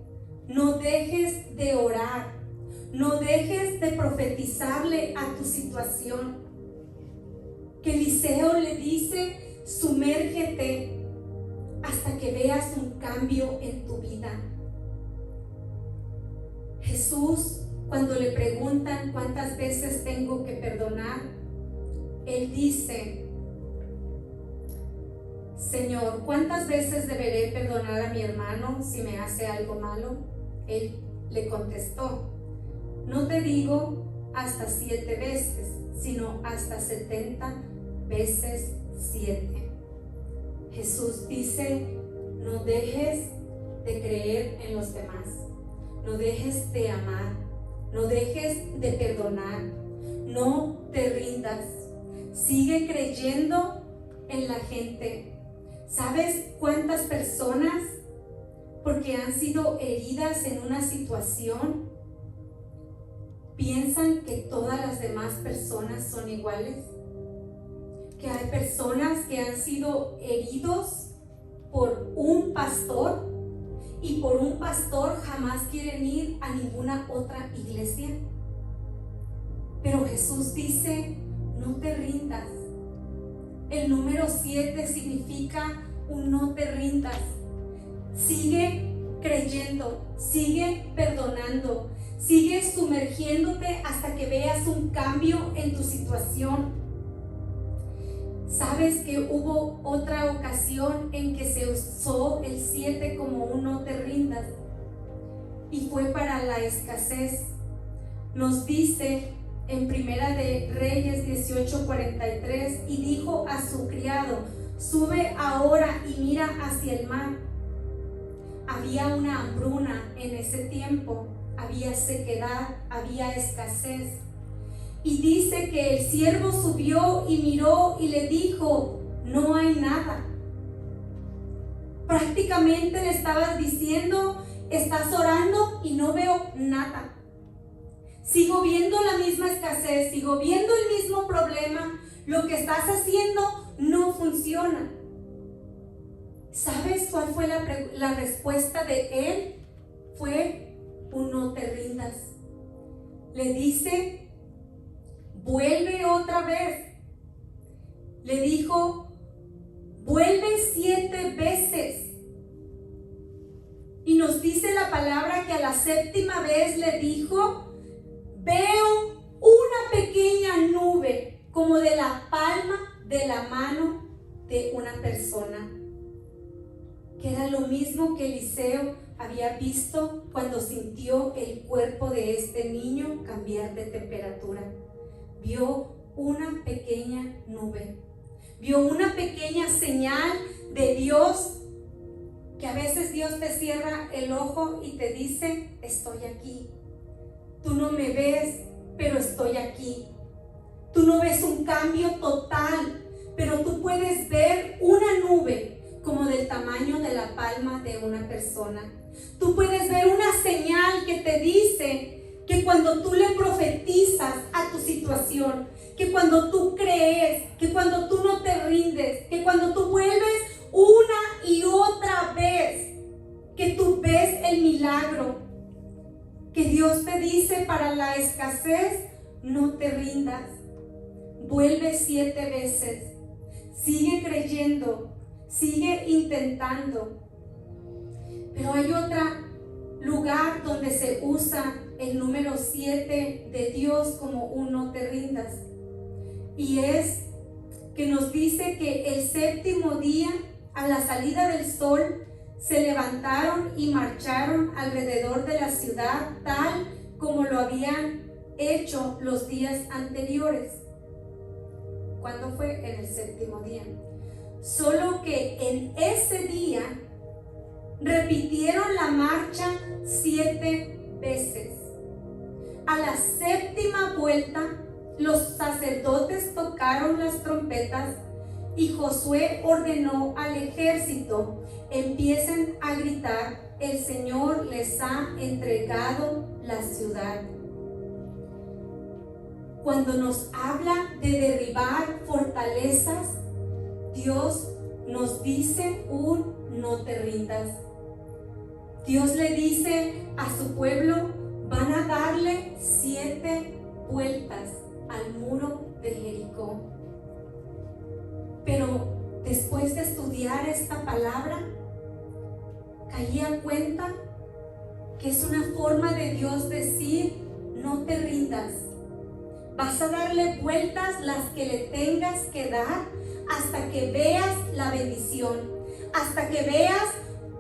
no dejes de orar, no dejes de profetizarle a tu situación. Que Eliseo le dice, sumérgete hasta que veas un cambio en tu vida. Jesús, cuando le preguntan cuántas veces tengo que perdonar, él dice, Señor, ¿cuántas veces deberé perdonar a mi hermano si me hace algo malo? Él le contestó, no te digo hasta 7 veces, sino hasta 70 veces 7. Jesús dice, no dejes de creer en los demás, no dejes de amar, no dejes de perdonar, no te rindas, sigue creyendo en la gente. ¿Sabes cuántas personas, porque han sido heridas en una situación, piensan que todas las demás personas son iguales, que hay personas que han sido heridos por un pastor y por un pastor jamás quieren ir a ninguna otra iglesia. Pero Jesús dice, no te rindas. El número 7 significa un no te rindas. Sigue creyendo, sigue perdonando, sigue sumergiéndote hasta que veas un cambio en tu situación. ¿Sabes que hubo otra ocasión en que se usó el 7 como un no te rindas? Y fue para la escasez. Nos dice en Primera de Reyes 18:43, y dijo a su criado, sube ahora y mira hacia el mar. Había una hambruna en ese tiempo, había sequedad, había escasez. Y dice que el siervo subió y miró y le dijo, no hay nada. Prácticamente le estabas diciendo, estás orando y no veo nada. Sigo viendo la misma escasez, sigo viendo el mismo problema. Lo que estás haciendo no funciona. ¿Sabes cuál fue la respuesta de él? Fue un no te rindas. Le dice, vuelve otra vez. Le dijo, vuelve 7 veces. Y nos dice la palabra que a la 7ª vez le dijo, veo una pequeña nube como de la palma de la mano de una persona. Que era lo mismo que Eliseo había visto cuando sintió el cuerpo de este niño cambiar de temperatura. Vio una pequeña nube, vio una pequeña señal de Dios, que a veces Dios te cierra el ojo y te dice, estoy aquí. Tú no me ves, pero estoy aquí. Tú no ves un cambio total, pero tú puedes ver una nube como del tamaño de la palma de una persona. Tú puedes ver una señal que te dice que cuando tú le profetizas a tu situación, que cuando tú crees, que cuando tú no te rindes, que cuando tú vuelves una y otra vez, que tú ves el milagro, que Dios te dice para la escasez, no te rindas, vuelve 7 veces, sigue creyendo, sigue intentando. Pero hay otro lugar donde se usa el número 7 de Dios como un no te rindas, y es que nos dice que el 7º día, a la salida del sol, se levantaron y marcharon alrededor de la ciudad tal como lo habían hecho los días anteriores. ¿Cuándo fue? En el 7º día. Solo que en ese día repitieron la marcha 7 veces. A la 7ª vuelta, los sacerdotes tocaron las trompetas y Josué ordenó al ejército, empiecen a gritar, el Señor les ha entregado la ciudad. Cuando nos habla de derribar fortalezas, Dios nos dice un no te rindas. Dios le dice a su pueblo, van a darle 7 vueltas al muro de Jericó. Pero después de estudiar esta palabra, caí a cuenta que es una forma de Dios decir, no te rindas. Vas a darle vueltas las que le tengas que dar hasta que veas la bendición, hasta que veas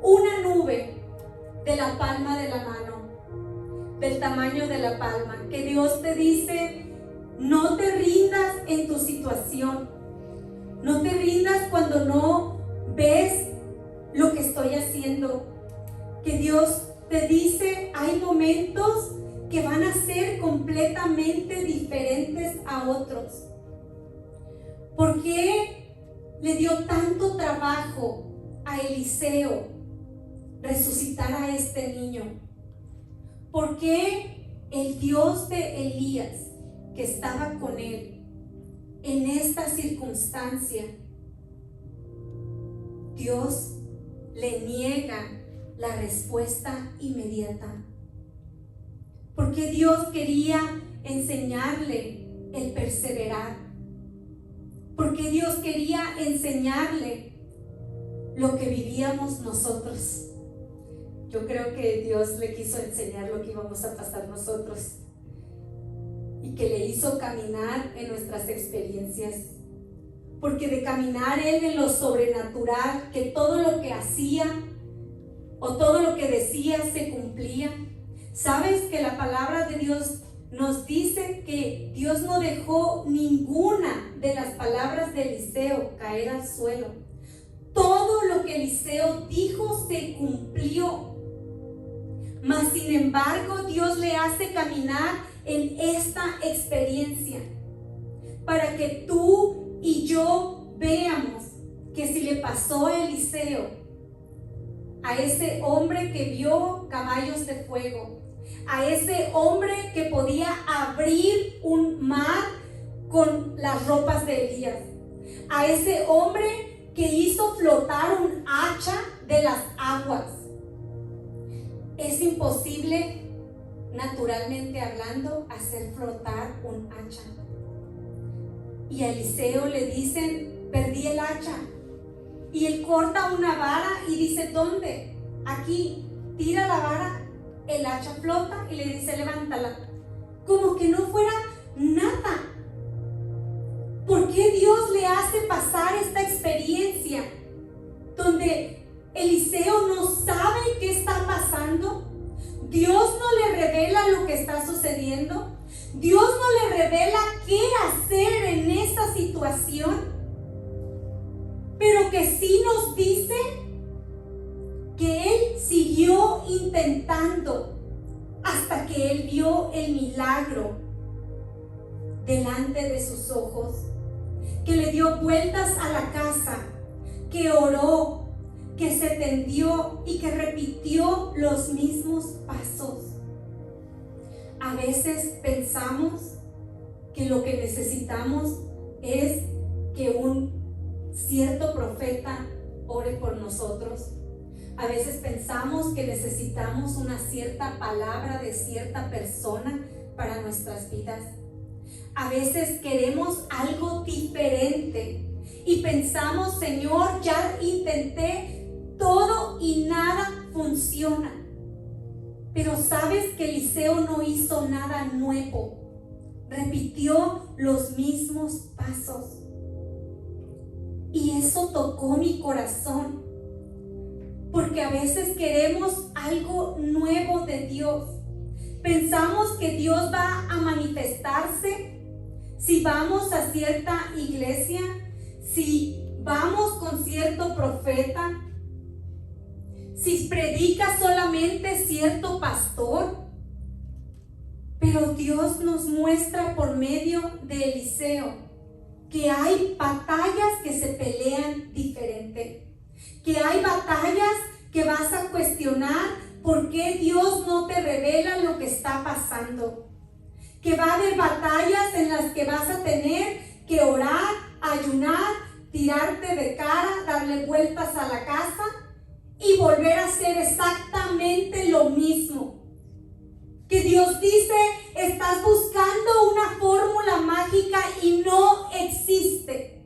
una nube de la palma de la mano, del tamaño de la palma, que Dios te dice, no te rindas en tu situación, no te rindas cuando no ves lo que estoy haciendo, que Dios te dice, hay momentos que van a ser completamente diferentes a otros. ¿Por qué le dio tanto trabajo a Eliseo resucitar a este niño? ¿Por qué el Dios de Elías, que estaba con él en esta circunstancia, Dios le niega la respuesta inmediata. Porque Dios quería enseñarle el perseverar. Porque Dios quería enseñarle lo que vivíamos nosotros. Yo creo que Dios le quiso enseñar lo que íbamos a pasar nosotros y que le hizo caminar en nuestras experiencias. Porque de caminar Él en lo sobrenatural, que todo lo que hacía o todo lo que decía se cumplía. ¿Sabes que la palabra de Dios nos dice que Dios no dejó ninguna de las palabras de Eliseo caer al suelo? Todo lo que Eliseo dijo se cumplió. Mas sin embargo, Dios le hace caminar en esta experiencia para que tú y yo veamos que si le pasó a Eliseo, a ese hombre que vio caballos de fuego, a ese hombre que podía abrir un mar con las ropas de Elías, a ese hombre que hizo flotar un hacha de las aguas. Es imposible, naturalmente hablando, hacer flotar un hacha. Y a Eliseo le dicen, perdí el hacha. Y él corta una vara y dice, ¿dónde? Aquí. Tira la vara, el hacha flota y le dice, levántala. Como que no fuera nada. ¿Por qué Dios le hace pasar esta experiencia donde Eliseo no sabe qué está pasando? Dios no le revela lo que está sucediendo. Dios no le revela qué hacer en esta situación. Pero que sí nos dice que Él siguió intentando hasta que Él vio el milagro delante de sus ojos, que le dio vueltas a la casa, que oró, que se tendió y que repitió los mismos pasos. A veces pensamos que lo que necesitamos es que un cierto profeta ore por nosotros. A veces pensamos que necesitamos una cierta palabra de cierta persona para nuestras vidas. A veces queremos algo diferente y pensamos, Señor, ya intenté todo y nada funciona. Pero sabes que Eliseo no hizo nada nuevo, repitió los mismos pasos. Y eso tocó mi corazón, porque a veces queremos algo nuevo de Dios. Pensamos que Dios va a manifestarse si vamos a cierta iglesia, si vamos con cierto profeta, si predica solamente cierto pastor. Pero Dios nos muestra por medio de Eliseo que hay batallas que se pelean diferente, que hay batallas que vas a cuestionar por qué Dios no te revela lo que está pasando, que va a haber batallas en las que vas a tener que orar, ayunar, tirarte de cara, darle vueltas a la casa y volver a hacer exactamente lo mismo. Que Dios dice, estás buscando una fórmula mágica y no existe.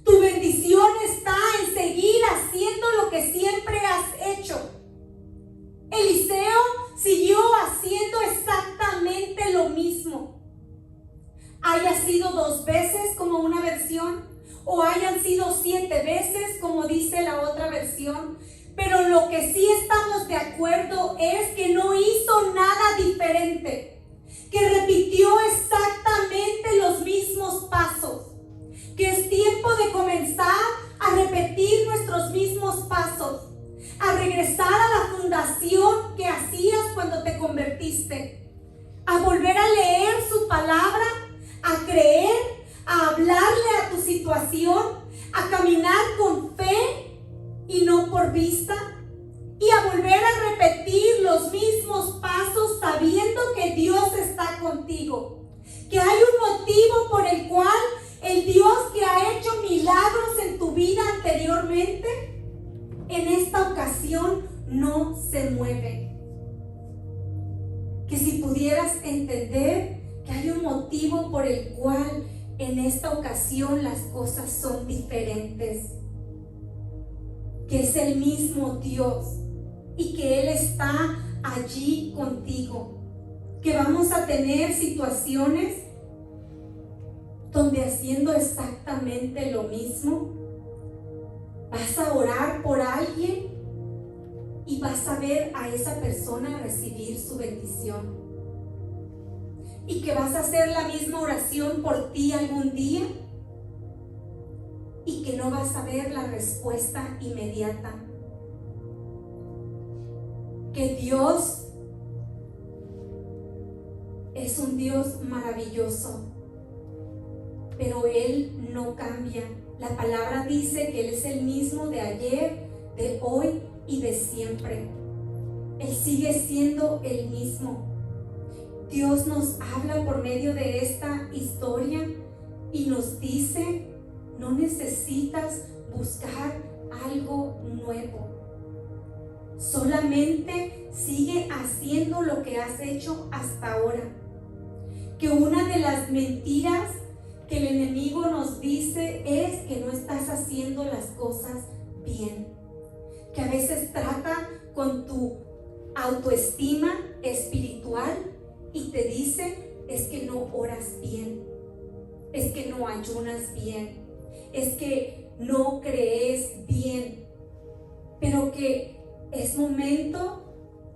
Tu bendición está en seguir haciendo lo que siempre has hecho. Eliseo siguió haciendo exactamente lo mismo. Haya sido 2 veces como una versión, o hayan sido 7 veces como dice la otra versión. Pero lo que sí estamos de acuerdo es que no hizo nada diferente, que repitió exactamente los mismos pasos, que es tiempo de comenzar a repetir nuestros mismos pasos, a regresar a la fundación que hacías cuando te convertiste, a volver a leer su palabra, a creer, a hablarle a tu situación, a caminar con fe y no por vista, y a volver a repetir los mismos pasos sabiendo que Dios está contigo. Que hay un motivo por el cual el Dios que ha hecho milagros en tu vida anteriormente, en esta ocasión no se mueve. Que si pudieras entender que hay un motivo por el cual en esta ocasión las cosas son diferentes. Que es el mismo Dios y que Él está allí contigo. Que vamos a tener situaciones donde haciendo exactamente lo mismo, vas a orar por alguien y vas a ver a esa persona recibir su bendición. Y que vas a hacer la misma oración por ti algún día y que no vas a ver la respuesta inmediata. Que Dios es un Dios maravilloso, pero Él no cambia. La palabra dice que Él es el mismo de ayer, de hoy y de siempre. Él sigue siendo el mismo. Dios nos habla por medio de esta historia y nos dice: no necesitas buscar algo nuevo. Solamente sigue haciendo lo que has hecho hasta ahora. Que una de las mentiras que el enemigo nos dice es que no estás haciendo las cosas bien. Que a veces trata con tu autoestima espiritual y te dice: es que no oras bien, es que no ayunas bien, es que no crees bien. Pero que es momento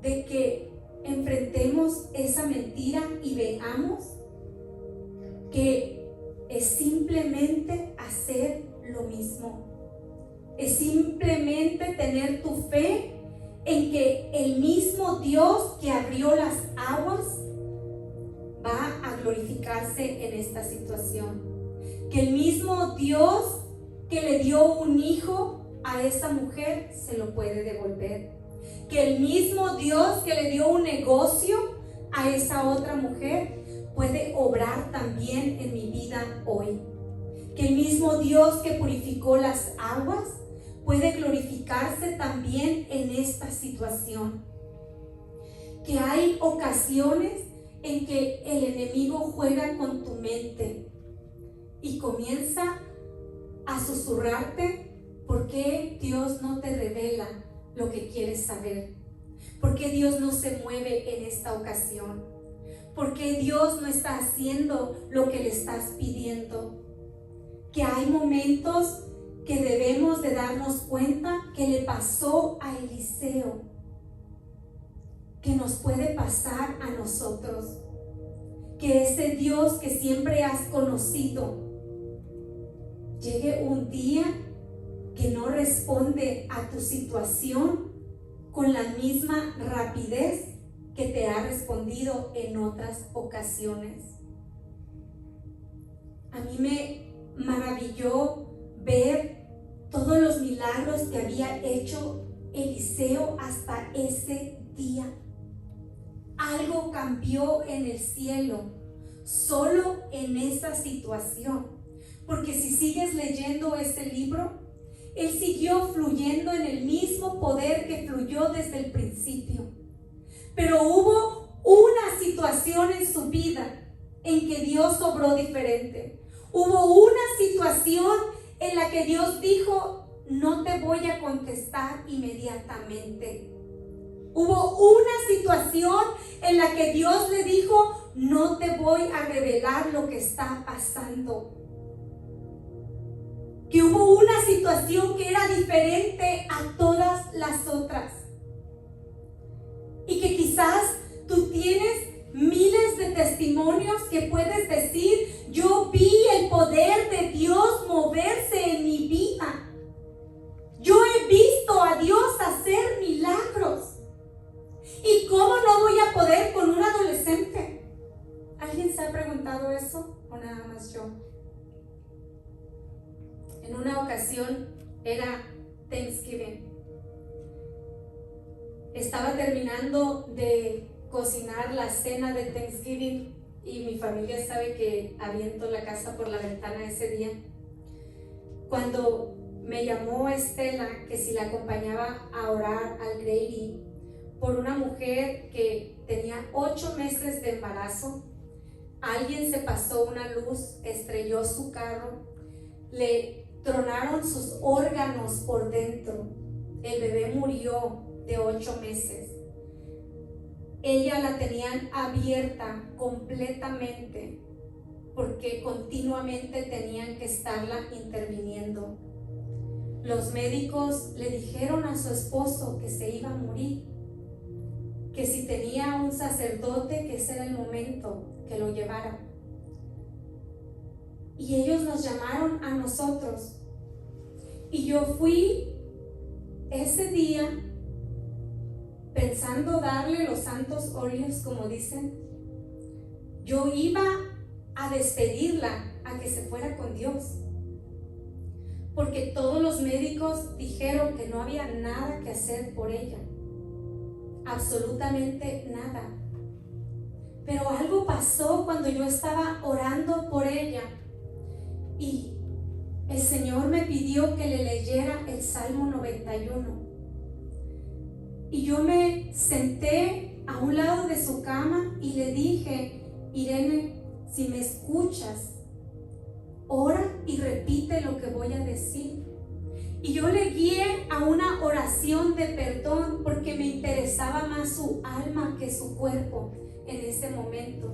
de que enfrentemos esa mentira y veamos que es simplemente hacer lo mismo. Es simplemente tener tu fe en que el mismo Dios que abrió las aguas va a glorificarse en esta situación. Que el mismo Dios que le dio un hijo a esa mujer se lo puede devolver. Que el mismo Dios que le dio un negocio a esa otra mujer puede obrar también en mi vida hoy. Que el mismo Dios que purificó las aguas puede glorificarse también en esta situación. Que hay ocasiones en que el enemigo juega con tu mente y comienza a susurrarte: ¿por qué Dios no te revela lo que quieres saber? ¿Por qué Dios no se mueve en esta ocasión? ¿Por qué Dios no está haciendo lo que le estás pidiendo? Que hay momentos que debemos de darnos cuenta que le pasó a Eliseo, que nos puede pasar a nosotros. Que ese Dios que siempre has conocido llegue un día que no responde a tu situación con la misma rapidez que te ha respondido en otras ocasiones. A mí me maravilló ver todos los milagros que había hecho Eliseo hasta ese día. Algo cambió en el cielo, solo en esa situación. Porque si sigues leyendo este libro, él siguió fluyendo en el mismo poder que fluyó desde el principio. Pero hubo una situación en su vida en que Dios obró diferente. Hubo una situación en la que Dios dijo: no te voy a contestar inmediatamente. Hubo una situación en la que Dios le dijo: no te voy a revelar lo que está pasando. Que hubo una situación que era diferente a todas las otras. Y que quizás tú tienes miles de testimonios que puedes decir: yo vi el poder de Dios moverse en mi vida. Yo he visto a Dios hacer milagros. ¿Y cómo no voy a poder con un adolescente? ¿Alguien se ha preguntado eso o nada más yo? En una ocasión era Thanksgiving. estaba terminando de cocinar la cena de Thanksgiving y mi familia sabe que aviento la casa por la ventana ese día. Cuando me llamó Estela que si la acompañaba a orar al Grady por una mujer que tenía 8 meses de embarazo, alguien se pasó una luz, estrelló su carro, le tronaron sus órganos por dentro, el bebé murió de 8 meses. Ella la tenían abierta completamente porque continuamente tenían que estarla interviniendo. Los médicos le dijeron a su esposo que se iba a morir, que si tenía un sacerdote, que ese era el momento que lo llevara. Y ellos nos llamaron a nosotros. Y yo fui ese día pensando darle los santos óleos, como dicen. Yo iba a despedirla, a que se fuera con Dios, porque todos los médicos dijeron que no había nada que hacer por ella, absolutamente nada. Pero algo pasó cuando yo estaba orando por ella y el Señor me pidió que le leyera el Salmo 91. Y yo me senté a un lado de su cama y le dije: Irene, si me escuchas, ora y repite lo que voy a decir. Y yo le guié a una oración de perdón porque me interesaba más su alma que su cuerpo en ese momento.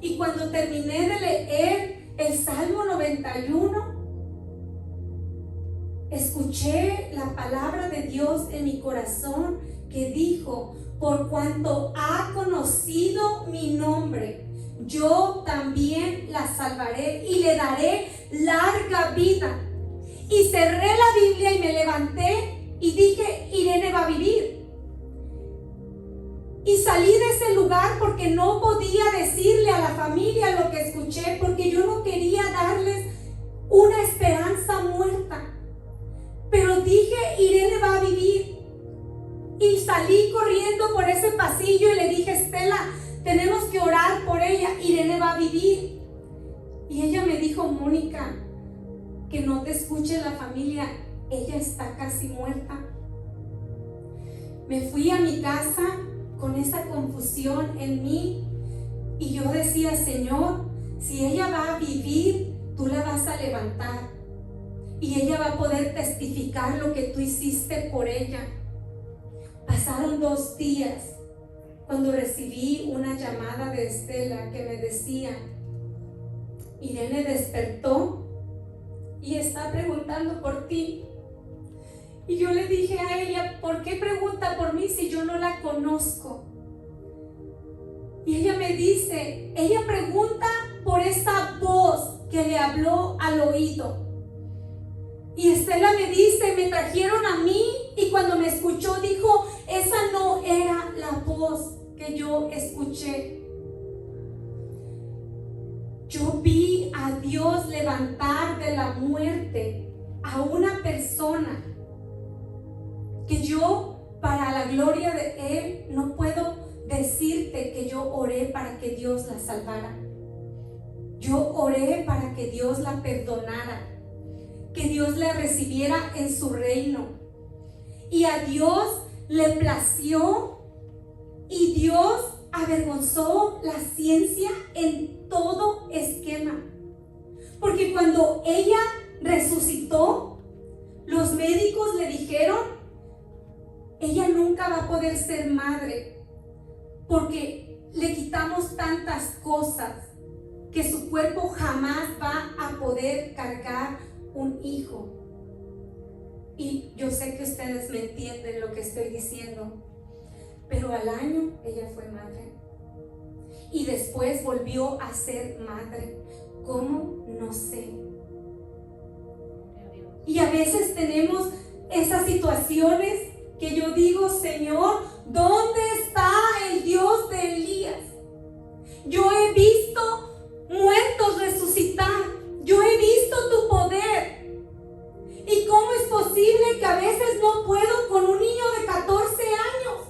Y cuando terminé de leer el Salmo 91, escuché la palabra de Dios en mi corazón que dijo: por cuanto ha conocido mi nombre, yo también la salvaré y le daré larga vida. Y cerré la Biblia y me levanté y dije: Irene va a vivir. Y salí de ese lugar porque no podía decirle a la familia lo que escuché, porque yo no quería darles una esperanza muerta. Pero dije: Irene va a vivir. Y salí corriendo por ese pasillo y le dije: Estela, tenemos que orar por ella, Irene va a vivir. Y ella me dijo: Mónica, que no te escuche la familia, ella está casi muerta. Me fui a mi casa con esa confusión en mí y yo decía: Señor, si ella va a vivir, tú la vas a levantar y ella va a poder testificar lo que tú hiciste por ella. Pasaron 2 días cuando recibí una llamada de Estela que me decía: Irene despertó y está preguntando por ti. Y yo le dije a ella: ¿por qué pregunta por mí si yo no la conozco? Y ella me dice: ella pregunta por esa voz que le habló al oído. Y Estela me dice: me trajeron a mí y cuando me escuchó dijo: esa no era la voz que yo escuché. Yo vi a Dios levantar de la muerte a una persona que yo, para la gloria de Él, no puedo decirte que yo oré para que Dios la salvara. Yo oré para que Dios la perdonara, que Dios la recibiera en su reino. Y a Dios le plació y Dios avergonzó la ciencia en todo esquema. Porque cuando ella resucitó, los médicos le dijeron: ella nunca va a poder ser madre porque le quitamos tantas cosas que su cuerpo jamás va a poder cargar un hijo. Y yo sé que ustedes me entienden lo que estoy diciendo, pero al año ella fue madre y después volvió a ser madre. ¿Cómo? No sé. Y a veces tenemos esas situaciones que yo digo: Señor, ¿dónde está el Dios de Elías? Yo he visto muertos resucitar, yo he visto tu poder. ¿Y cómo es posible que a veces no puedo con un niño de 14 años?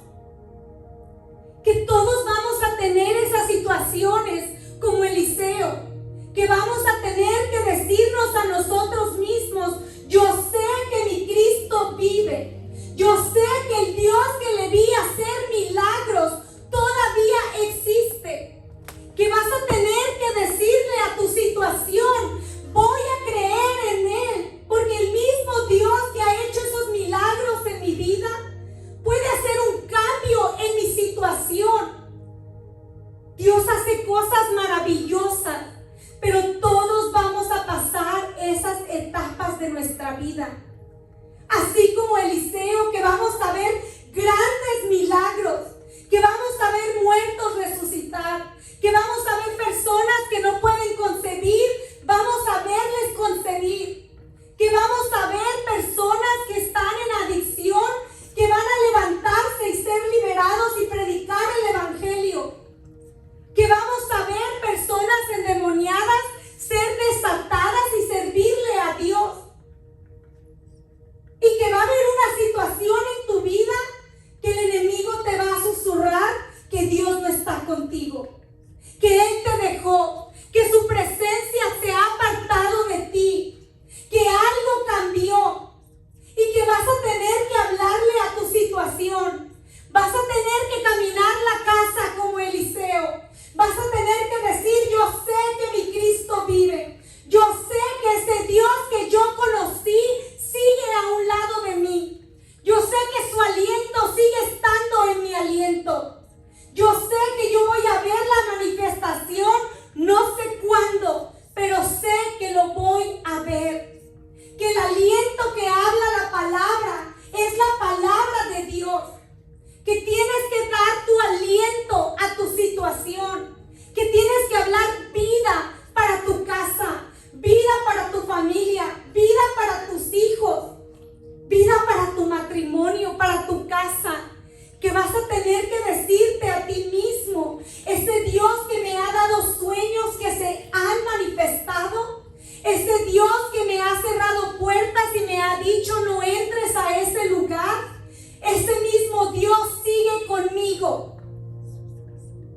tener que decirte a ti mismo, ese Dios que me ha dado sueños que se han manifestado, ese Dios que me ha cerrado puertas y me ha dicho no entres a ese lugar, ese mismo Dios sigue conmigo.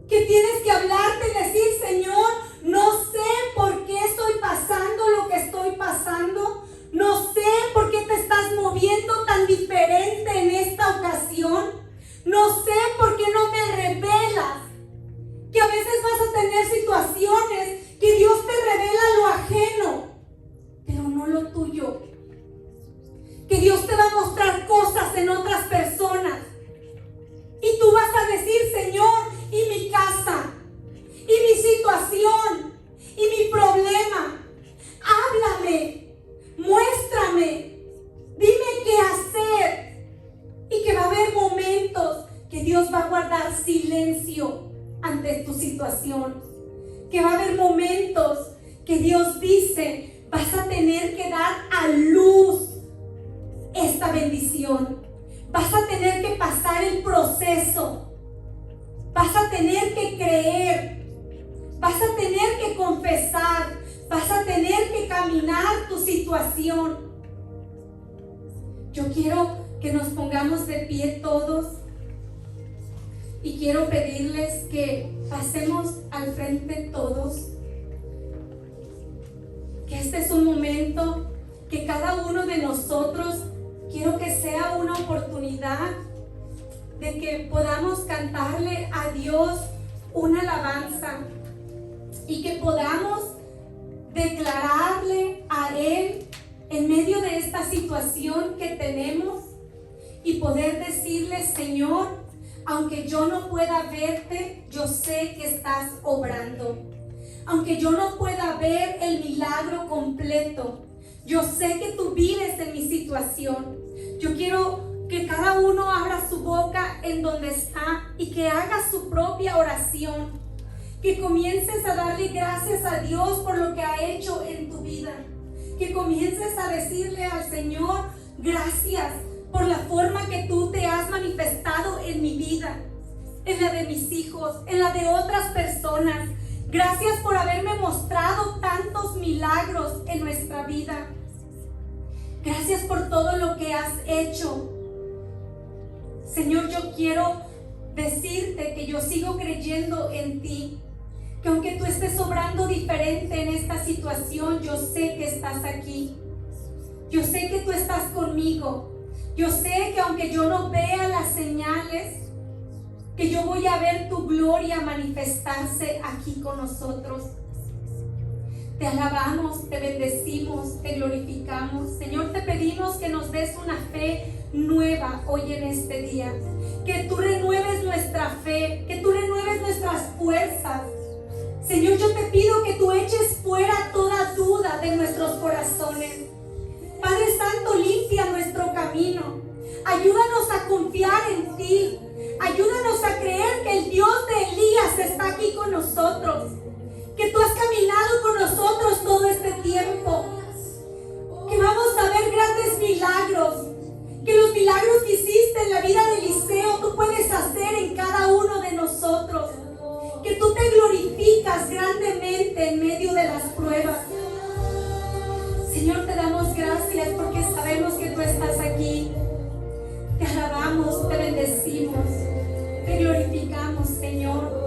Que tienes que hablarte y decir, Señor, no sé por qué estoy pasando lo que estoy pasando. No sé por qué te estás moviendo tan diferente en esta ocasión. No sé por qué no me revelas. Que a veces vas a tener situaciones que Dios te revela lo ajeno, pero no lo tuyo. Que Dios te va a mostrar cosas en otras personas. Y tú vas a decir, Señor, y mi casa, y mi situación, y mi problema. Háblame, muéstrame, dime qué hacer. Y que va a haber momentos que Dios va a guardar silencio ante tu situación. Que va a haber momentos que Dios dice, vas a tener que dar a luz esta bendición. Vas a tener que pasar el proceso. Vas a tener que creer. Vas a tener que confesar. Vas a tener que caminar tu situación. Yo quiero que nos pongamos de pie todos. Y quiero pedirles que pasemos al frente todos. Que este es un momento que cada uno de nosotros, quiero que sea una oportunidad de que podamos cantarle a Dios una alabanza y que podamos declararle a Él en medio de esta situación que tenemos y poder decirle, Señor, aunque yo no pueda verte, yo sé que estás obrando. Aunque yo no pueda ver el milagro completo, yo sé que tú vives en mi situación. Yo quiero que cada uno abra su boca en donde está y que haga su propia oración. Que comiences a darle gracias a Dios por lo que ha hecho en tu vida. Que comiences a decirle al Señor, gracias por la forma que tú te has manifestado en mi vida, en la de mis hijos, en la de otras personas. Gracias por haberme mostrado tantos milagros en nuestra vida. Gracias por todo lo que has hecho. Señor, yo quiero decirte que yo sigo creyendo en ti. Que aunque tú estés obrando diferente en esta situación, yo sé que estás aquí. Yo sé que tú estás conmigo. Yo sé que aunque yo no vea las señales, que yo voy a ver tu gloria manifestarse aquí con nosotros. Te alabamos, te bendecimos, te glorificamos. Señor, te pedimos que nos des una fe nueva hoy en este día. Que tú renueves nuestra fe, que tú renueves nuestras fuerzas. Señor, yo te pido que tú eches fuera toda duda de nuestros corazones. Padre Santo, limpia nuestro camino. Ayúdanos a confiar en ti. Ayúdanos a creer que el Dios de Elías está aquí con nosotros. Que tú has caminado con nosotros todo este tiempo. Que vamos a ver grandes milagros. Que los milagros que hiciste en la vida de Eliseo tú puedes hacer en cada uno de nosotros. Que tú te glorificas grandemente en medio de las pruebas. Señor, te damos gracias porque sabemos que tú estás aquí. Te alabamos, te bendecimos, te glorificamos, Señor.